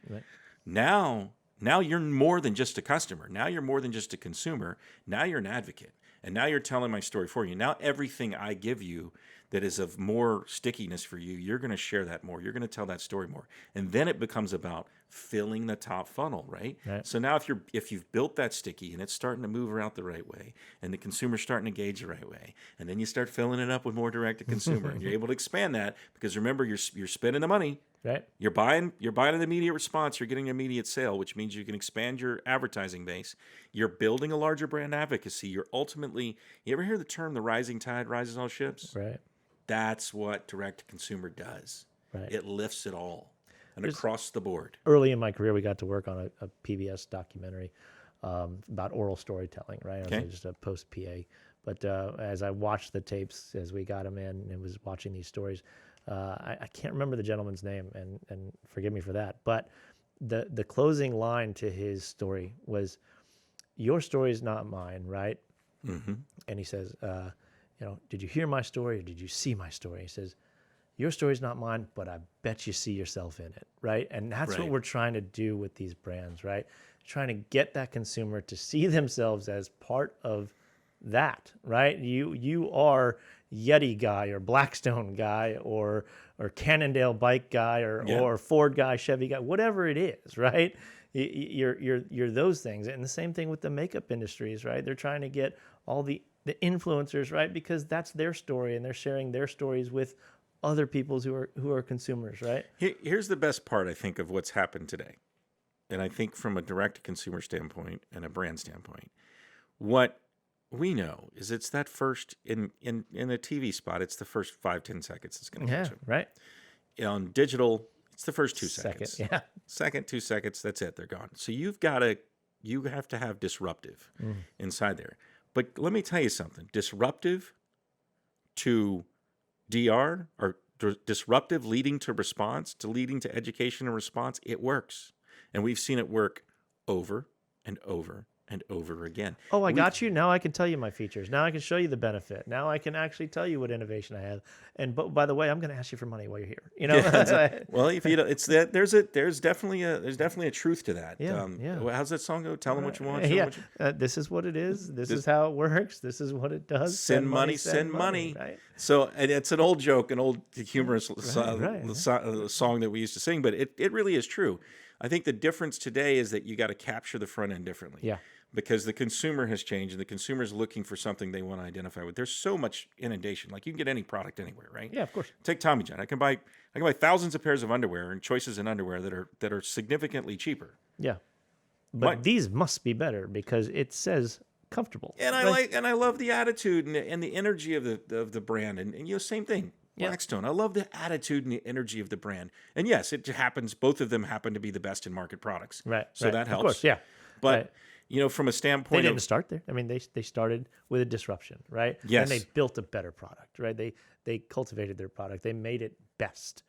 now you're more than just a customer. Now you're more than just a consumer. Now you're an advocate. And now you're telling my story for you. Now everything I give you that is of more stickiness for you, you're going to share that more. You're going to tell that story more. And then it becomes about filling the top funnel, right? So now if you've built that sticky and it's starting to move around the right way and the consumer's starting to engage the right way, and then you start filling it up with more direct to consumer and you're able to expand that because remember you're spending the money. Right. You're buying an immediate response. You're getting an immediate sale, which means you can expand your advertising base. You're building a larger brand advocacy. You're ultimately, you ever hear the term, the rising tide rises all ships? Right. That's what direct to consumer does. Right. It lifts it all and across the board. Early in my career, we got to work on a PBS documentary about oral storytelling, right? I was just a post PA. But as I watched the tapes, as we got them in and was watching these stories, I can't remember the gentleman's name, and forgive me for that. But the closing line to his story was, "Your story is not mine," right? Mm-hmm. And he says, did you hear my story or did you see my story? He says, your story's not mine, but I bet you see yourself in it, right? And that's what we're trying to do with these brands, right? Trying to get that consumer to see themselves as part of that, right? You are Yeti guy or Blackstone guy or Cannondale bike guy or Ford guy, Chevy guy, whatever it is, right? You're those things. And the same thing with the makeup industries, right? They're trying to get all the influencers, right? Because that's their story and they're sharing their stories with other people's who are consumers, right? Here's the best part, I think, of what's happened today. And I think from a direct-to-consumer standpoint and a brand standpoint, what we know is it's that first, in a TV spot, it's the first 5-10 seconds it's going to get you. Right. On digital, it's the first 2 seconds. Yeah. Second, 2 seconds, that's it, they're gone. So you have to have disruptive inside there. But let me tell you something. Disruptive to DR or disruptive leading to response, to leading to education and response, it works. And we've seen it work over and over and over again. Oh, I got you. Now I can tell you my features. Now I can show you the benefit. Now I can actually tell you what innovation I have. And by the way, I'm going to ask you for money while you're here. You know. Yeah, well, if you don't, it's that there's definitely a truth to that. Yeah. How's that song go? Tell them what you want. This is what it is. This is how it works. This is what it does. Send money. Right? So, and it's an old joke, an old humorous song that we used to sing, but it really is true. I think the difference today is that you got to capture the front end differently. Yeah. Because the consumer has changed and the consumer is looking for something they want to identify with. There's so much inundation. Like you can get any product anywhere, right? Yeah, of course. Take Tommy John. I can buy thousands of pairs of underwear and choices in underwear that are significantly cheaper. Yeah. But these must be better because it says comfortable. And I love the attitude and the energy of the brand. And same thing. Blackstone. I love the attitude and the energy of the brand. And yes, it happens. Both of them happen to be the best in market products. Right. So that helps. Of course, yeah. But from a standpoint, they didn't start there. I mean, they started with a disruption, right? Yes. And they built a better product, right? They cultivated their product. They made it best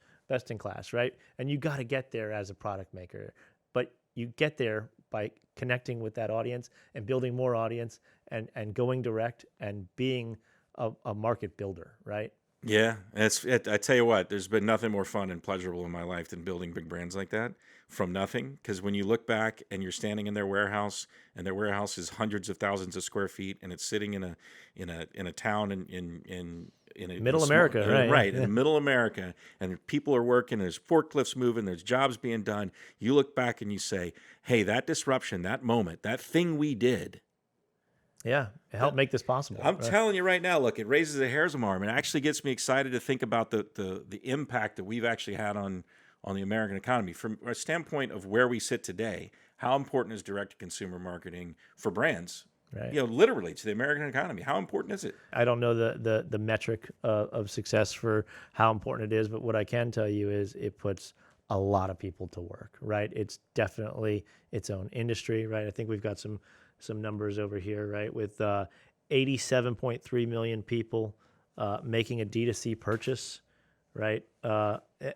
in class, right? And you got to get there as a product maker, but you get there by connecting with that audience and building more audience and going direct and being a market builder, right? Yeah, I tell you what, there's been nothing more fun and pleasurable in my life than building big brands like that from nothing. Because when you look back and you're standing in their warehouse, and their warehouse is hundreds of thousands of square feet, and it's sitting in a town in a Middle small America, right? right in Yeah. the middle of America, and people are working, there's forklifts moving, there's jobs being done. You look back and you say, "Hey, that disruption, that moment, that thing we did." Yeah, it helped make this possible. I'm Right? telling you right now, look, it raises the hairs on my arm. It actually gets me excited to think about the impact that we've actually had on the American economy. From a standpoint of where we sit today, how important is direct to consumer marketing for brands? Right. Literally to the American economy. How important is it? I don't know the metric of success for how important it is, but what I can tell you is it puts a lot of people to work, right? It's definitely its own industry, right? I think we've got some numbers over here, right? With 87.3 million people making a D2C purchase, right?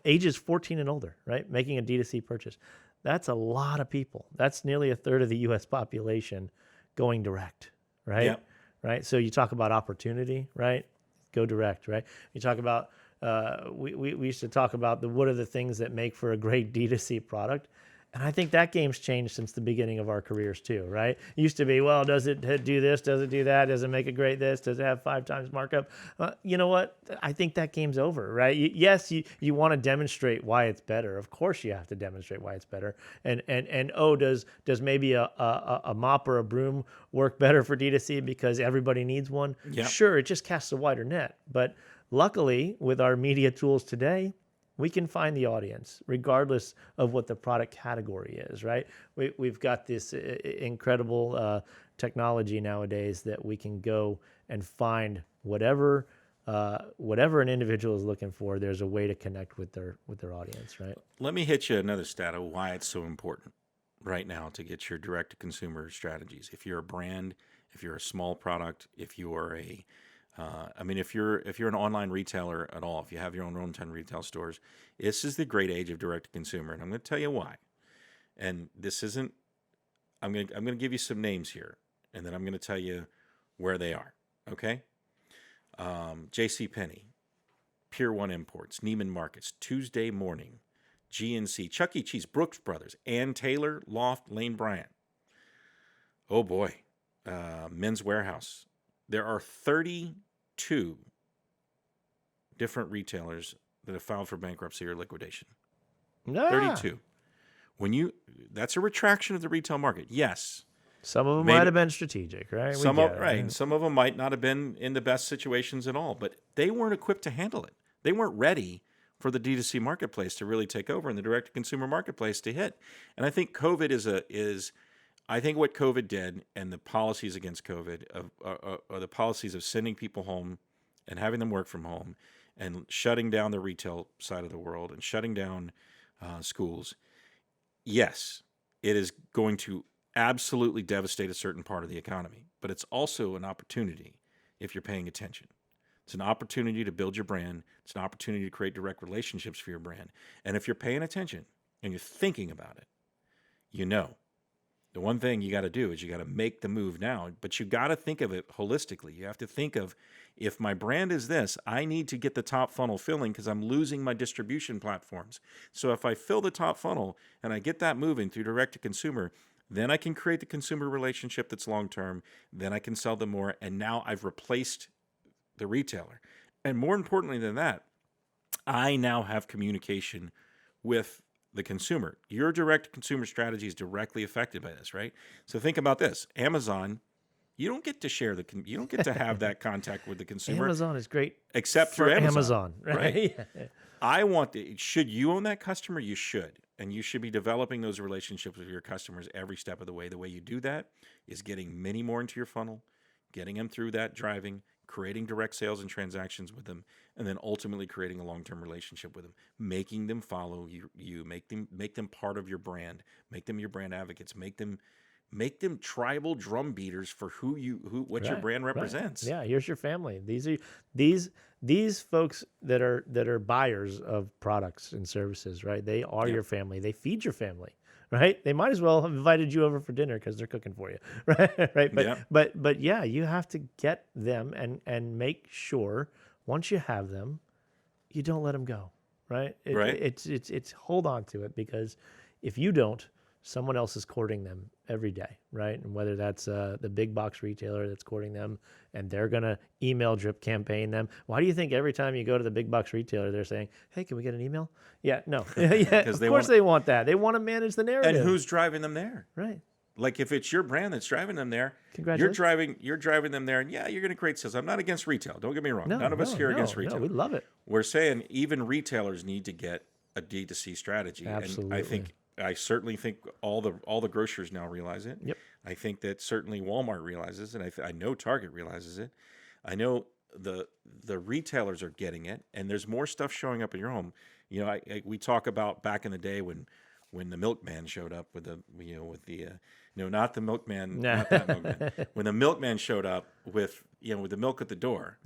Ages 14 and older, right? Making a D2C purchase. That's a lot of people. That's nearly a third of the U.S. population going direct, right? Yep. Right. So you talk about opportunity, right? Go direct, right? You talk about we used to talk about what are the things that make for a great D2C product. And I think that game's changed since the beginning of our careers too, right? It used to be, well, does it do this? Does it do that? Does it make it great this? Does it have 5 times markup? You know what? I think that game's over, right? Yes, you want to demonstrate why it's better. Of course you have to demonstrate why it's better. And does maybe a mop or a broom work better for D2C because everybody needs one? Yep. Sure, it just casts a wider net. But luckily, with our media tools today, we can find the audience regardless of what the product category is, right? We've got this incredible technology nowadays that we can go and find whatever an individual is looking for. There's a way to connect with their audience, right? Let me hit you another stat of why it's so important right now to get your direct to consumer strategies. If you're a brand, if you're a small product, if you are if you're an online retailer at all, if you have your own 10 retail stores, this is the great age of direct to consumer, and I'm going to tell you why. And this isn't. I'm going to give you some names here, and then I'm going to tell you where they are. Okay. J.C. Penney, Pier 1 Imports, Neiman Marcus, Tuesday Morning, GNC, Chuck E. Cheese, Brooks Brothers, Ann Taylor, Loft, Lane Bryant. Oh boy, Men's Warehouse. There are 32 different retailers that have filed for bankruptcy or liquidation. 32. That's a retraction of the retail market. Yes. Some of them Maybe- might have been strategic, right? Some of them might not have been in the best situations at all, but they weren't equipped to handle it. They weren't ready for the D2C marketplace to really take over and the direct to consumer marketplace to hit. And I think COVID I think what COVID did and the policies against COVID are the policies of sending people home and having them work from home and shutting down the retail side of the world and shutting down schools. Yes, it is going to absolutely devastate a certain part of the economy, but it's also an opportunity if you're paying attention. It's an opportunity to build your brand. It's an opportunity to create direct relationships for your brand. And if you're paying attention and you're thinking about it, the one thing you got to do is you got to make the move now, but you got to think of it holistically. You have to think of, if my brand is this, I need to get the top funnel filling because I'm losing my distribution platforms. So if I fill the top funnel and I get that moving through direct to consumer, then I can create the consumer relationship that's long-term. Then I can sell them more. And now I've replaced the retailer. And more importantly than that, I now have communication with the consumer. Your direct consumer strategy is directly affected by this, right? So think about this. Amazon, you don't get to share you don't get to have that contact with the consumer. Amazon is great except for through Amazon, right? right? Should you own that customer? You should. And you should be developing those relationships with your customers every step of the way. The way you do that is getting many more into your funnel, getting them through that driving, creating direct sales and transactions with them, and then ultimately creating a long-term relationship with them, making them follow you, make them part of your brand, make them your brand advocates, make them tribal drum beaters for what your brand represents. Right. Yeah, here's your family. These folks that are buyers of products and services, right? They are your family. They feed your family, right? They might as well have invited you over for dinner because they're cooking for you, right? Right. But yeah, you have to get them and make sure once you have them, you don't let them go, right? Right. It's hold on to it, because if you don't, someone else is courting them every day, right? And whether that's the big box retailer that's courting them, and they're going to email drip campaign them. Why do you think every time you go to the big box retailer, they're saying, hey, can we get an email? Yeah, no. Yeah, of course they want that. They want to manage the narrative. And who's driving them there? Right. Like if it's your brand that's driving them there, Congratulations. you're driving them there, and yeah, you're going to create sales. I'm not against retail. Don't get me wrong. None of us here are against retail. No, we love it. We're saying even retailers need to get a D2C strategy. Absolutely. And I certainly think all the grocers now realize it. Yep. I think that certainly Walmart realizes it. I know Target realizes it. I know the retailers are getting it, and there's more stuff showing up in your home. You know, we talk about back in the day when the milkman showed up with not the milkman, not that milkman. When the milkman showed up with the milk at the door.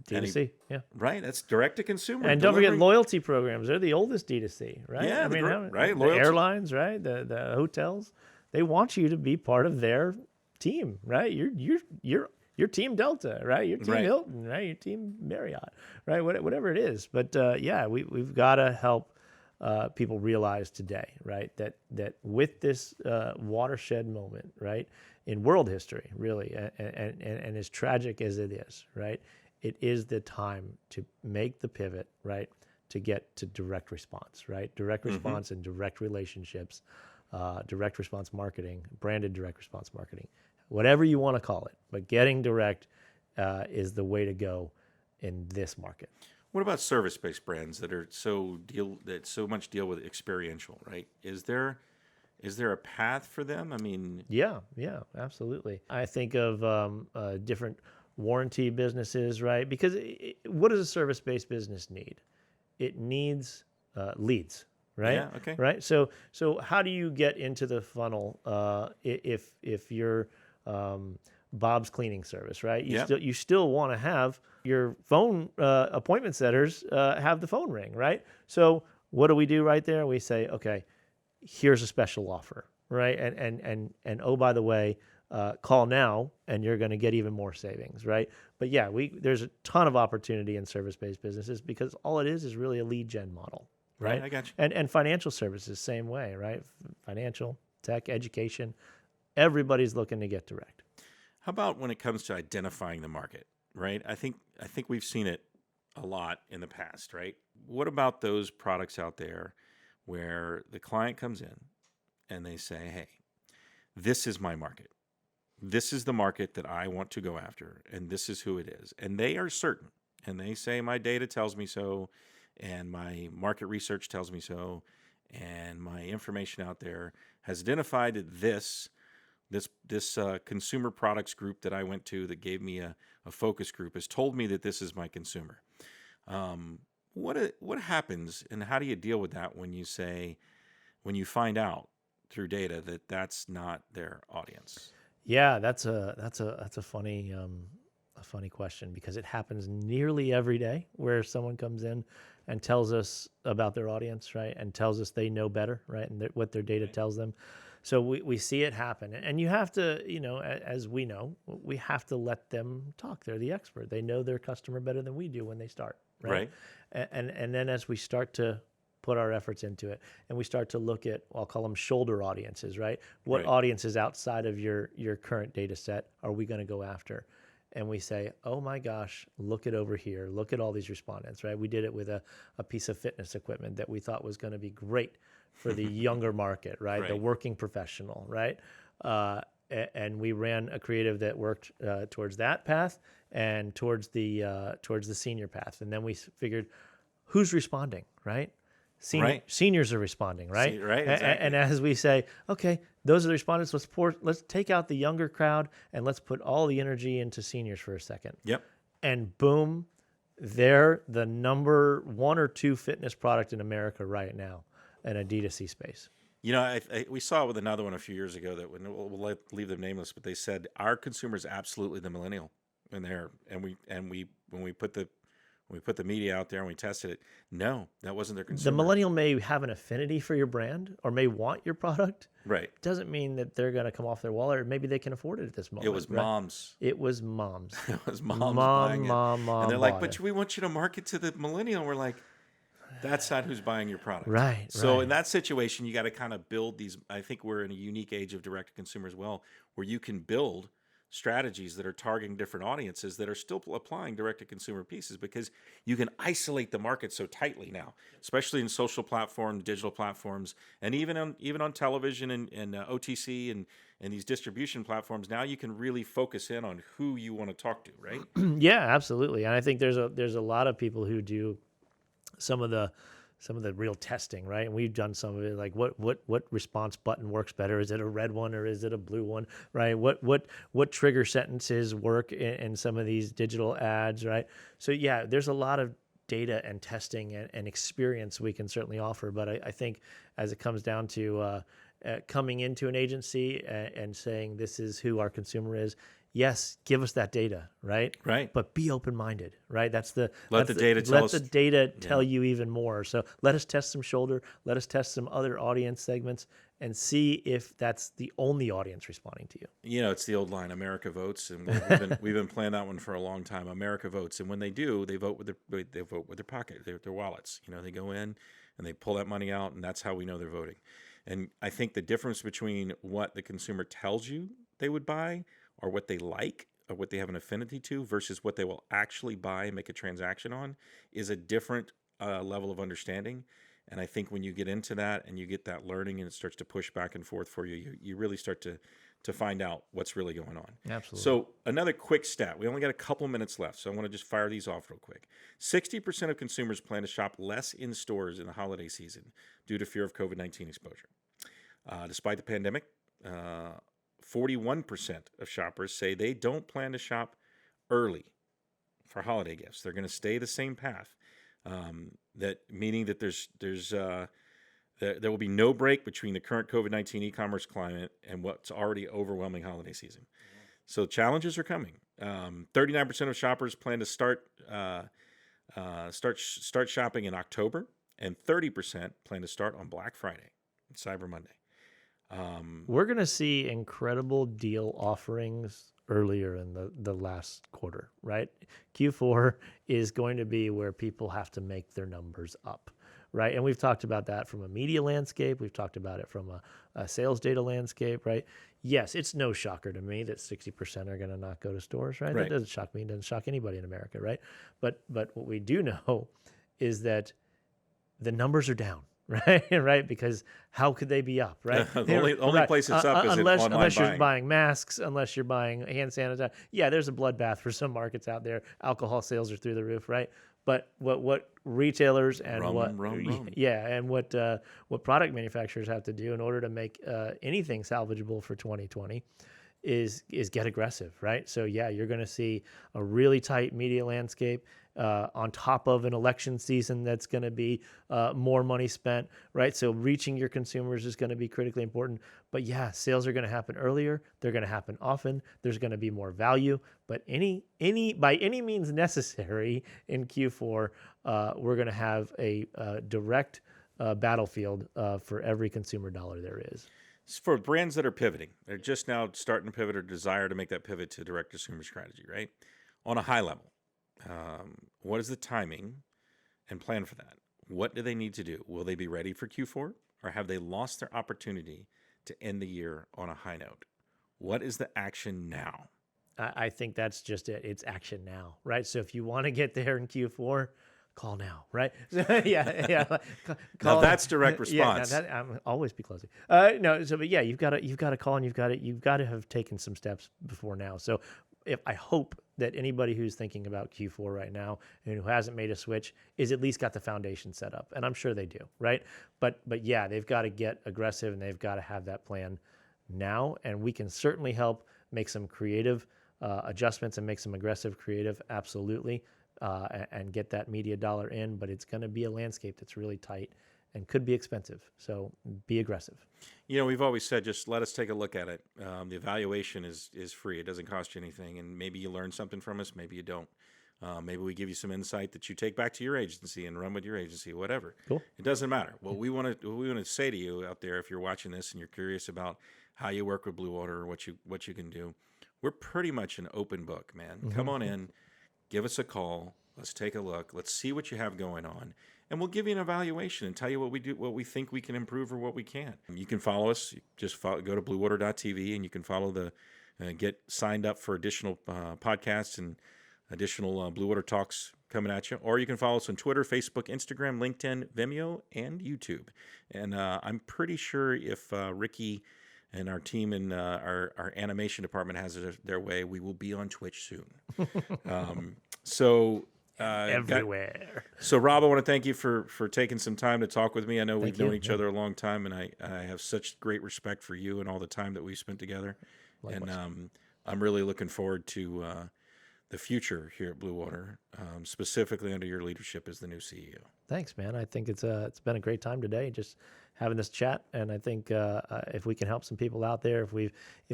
D2C, yeah. Right, that's direct to consumer. And don't forget loyalty programs. They're the oldest D2C, right? Yeah, the loyalty. airlines, right? The hotels, they want you to be part of their team, right? You're Team Delta, right? You're Team Hilton, right? You're Team Marriott, right? Whatever it is. But we've got to help people realize today, right, that with this watershed moment, right, in world history, really, and as tragic as it is, right, it is the time to make the pivot, right, to get to direct response, right, direct response and direct relationships, direct response marketing, branded direct response marketing, whatever you want to call it, but getting direct is the way to go in this market. What about service-based brands that so much deal with experiential, right? Is there a path for them? I mean, yeah, absolutely. I think of different warranty businesses, right? Because what does a service-based business need? It needs leads, right? Yeah. Okay. Right. So how do you get into the funnel if you're Bob's Cleaning Service, right? You still want to have your phone appointment setters have the phone ring, right? So what do we do right there? We say, okay, here's a special offer, right? And oh, by the way, call now and you're going to get even more savings, right? But yeah, there's a ton of opportunity in service-based businesses because all it is really a lead gen model, right? I got you. And financial services, same way, right? Financial, tech, education, everybody's looking to get direct. How about when it comes to identifying the market, right? I think we've seen it a lot in the past, right? What about those products out there where the client comes in and they say, hey, this is my market. This is the market that I want to go after, and this is who it is. And they are certain, and they say, my data tells me so, and my market research tells me so, and my information out there has identified that this consumer products group that I went to that gave me a focus group has told me that this is my consumer. What happens, and how do you deal with that when you find out through data that that's not their audience? Yeah, that's a funny question because it happens nearly every day where someone comes in and tells us about their audience, right, and tells us they know better, right, and what their data tells them. So we see it happen, and you have to, as we know, we have to let them talk. They're the expert. They know their customer better than we do when they start, right? And then as we start to put our efforts into it, and we start to look at, I'll call them shoulder audiences, right? What audiences outside of your current data set are we going to go after? And we say, oh my gosh, look at over here. Look at all these respondents, right? We did it with a piece of fitness equipment that we thought was going to be great for the younger market, right? The working professional, right? And we ran a creative that worked towards that path and towards the senior path. And then we figured, who's responding, right? Seniors are responding, right? Exactly. And as we say, okay, those are the respondents. Let's take out the younger crowd and let's put all the energy into seniors for a second. Yep. And boom, they're the number 1 or 2 fitness product in America right now in a D2C space. We saw it with another one a few years ago that we'll leave them nameless, but they said our consumer is absolutely the millennial in there, and when we put when we put the media out there and we tested it, no, that wasn't their The consumer. millennial may have an affinity for your brand or may want your product. Right. Doesn't mean that they're going to come off their wallet, or maybe they can afford it at this moment. It was right? moms. It was moms. It was moms buying it. Mom And they're like, bought but it. we want you to market to the millennial. We're like, that's not who's buying your product. Right. So right. in that situation, you got to kind of build these. I think we're in a unique age of direct to consumer as well, where you can build strategies that are targeting different audiences that are still applying direct to consumer pieces, because you can isolate the market so tightly now, especially in social platforms, digital platforms, and even on television and OTC and these distribution platforms. Now you can really focus in on who you want to talk to, right? Yeah, absolutely. And I think there's a lot of people who do some of the real testing, right? And we've done some of it, like what response button works better? Is it a red one or is it a blue one, right? What trigger sentences work in some of these digital ads, right? So yeah, there's a lot of data and testing and experience we can certainly offer. But I think as it comes down to coming into an agency and saying this is who our consumer is, yes, give us that data, right? Right. But be open-minded, right? Let the data tell us. Let the data tell you even more. So let us test some shoulder. Let us test some other audience segments and see if that's the only audience responding to you. You know, it's the old line, America votes, and we've been playing that one for a long time. America votes, and when they do, they vote with their pocket, their wallets. You know, they go in and they pull that money out, and that's how we know they're voting. And I think the difference between what the consumer tells you they would buy, or what they like, or what they have an affinity to, versus what they will actually buy and make a transaction on, is a different level of understanding. And I think when you get into that and you get that learning and it starts to push back and forth for you, you really start to find out what's really going on. Absolutely. So another quick stat. We only got a couple minutes left, so I want to just fire these off real quick. 60% of consumers plan to shop less in stores in the holiday season due to fear of COVID-19 exposure. Despite the pandemic, 41% of shoppers say they don't plan to shop early for holiday gifts. They're going to stay the same path. That meaning that there will be no break between the current COVID-19 e-commerce climate and what's already overwhelming holiday season. Yeah. So challenges are coming. 39% of shoppers plan to start shopping in October, and 30% plan to start on Black Friday and Cyber Monday. We're going to see incredible deal offerings earlier in the last quarter, right? Q4 is going to be where people have to make their numbers up, right? And we've talked about that from a media landscape. We've talked about it from a sales data landscape, right? Yes, it's no shocker to me that 60% are going to not go to stores, right? That doesn't shock me. It doesn't shock anybody in America, right? But what we do know is that the numbers are down. Right, because how could they be up, right? the only place it's up is unless you're buying. buying masks, unless you're buying hand sanitizer. Yeah, there's a bloodbath for some markets out there. Alcohol sales are through the roof, right? But what retailers and what product manufacturers have to do in order to make anything salvageable for 2020 is get aggressive, right? So yeah, you're going to see a really tight media landscape. On top of an election season that's going to be more money spent, right? So reaching your consumers is going to be critically important. But yeah, sales are going to happen earlier. They're going to happen often. There's going to be more value. But by any means necessary in Q4, we're going to have a direct battlefield for every consumer dollar there is. For brands that are pivoting, they're just now starting to pivot or desire to make that pivot to direct consumer strategy, right? On a high level. What is the timing and plan for that? What do they need to do? Will they be ready for Q4, or have they lost their opportunity to end the year on a high note? What is the action now? I think that's just it. It's action now, right? So if you want to get there in Q4, call now, right? yeah. Now that's direct response. Yeah, I'm always be closing. But yeah, you've got to call, and you've got to have taken some steps before now. So I hope that anybody who's thinking about Q4 right now and who hasn't made a switch is at least got the foundation set up, and I'm sure they do, right? But yeah, they've got to get aggressive and they've got to have that plan now, and we can certainly help make some creative adjustments and make some aggressive creative, absolutely, and get that media dollar in. But it's going to be a landscape that's really tight and could be expensive. So be aggressive. You know, we've always said, just let us take a look at it. The evaluation is free. It doesn't cost you anything. And maybe you learn something from us, maybe you don't. Maybe we give you some insight that you take back to your agency and run with your agency, whatever. Cool. It doesn't matter. What we want to say to you out there, if you're watching this and you're curious about how you work with Bluewater or what you can do, we're pretty much an open book, man. Mm-hmm. Come on in, give us a call. Let's take a look. Let's see what you have going on, and we'll give you an evaluation and tell you what we do, what we think we can improve, or what we can't. You can follow us. Just go to bluewater.tv, and you can follow get signed up for additional podcasts and additional Bluewater Talks coming at you. Or you can follow us on Twitter, Facebook, Instagram, LinkedIn, Vimeo, and YouTube. And I'm pretty sure if Ricky and our team in our animation department has it their way, we will be on Twitch soon. Everywhere. So, Rob, I want to thank you for taking some time to talk with me. I know we've known each Yeah. other a long time, and I have such great respect for you and all the time that we've spent together. Likewise. And I'm really looking forward to the future here at Bluewater, specifically under your leadership as the new CEO. Thanks, man. I think it's been a great time today, just having this chat. And I think if we can help some people out there, if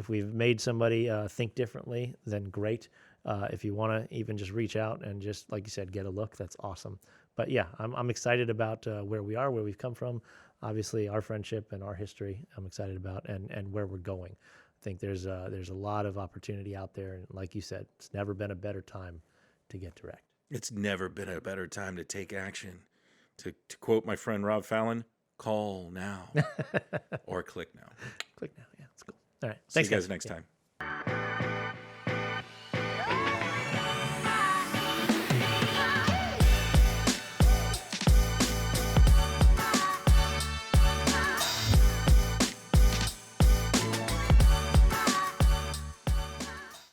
we've made somebody think differently, then great. If you want to even just reach out and just, like you said, get a look, that's awesome. But yeah, I'm excited about where we are, where we've come from. Obviously, our friendship and our history, I'm excited about, and where we're going. I think there's a lot of opportunity out there, and like you said, it's never been a better time to get direct. It's never been a better time to take action. To quote my friend Rob Fallon, call now or click now. Click now. Yeah, it's cool. All right. See Thanks, you guys next time.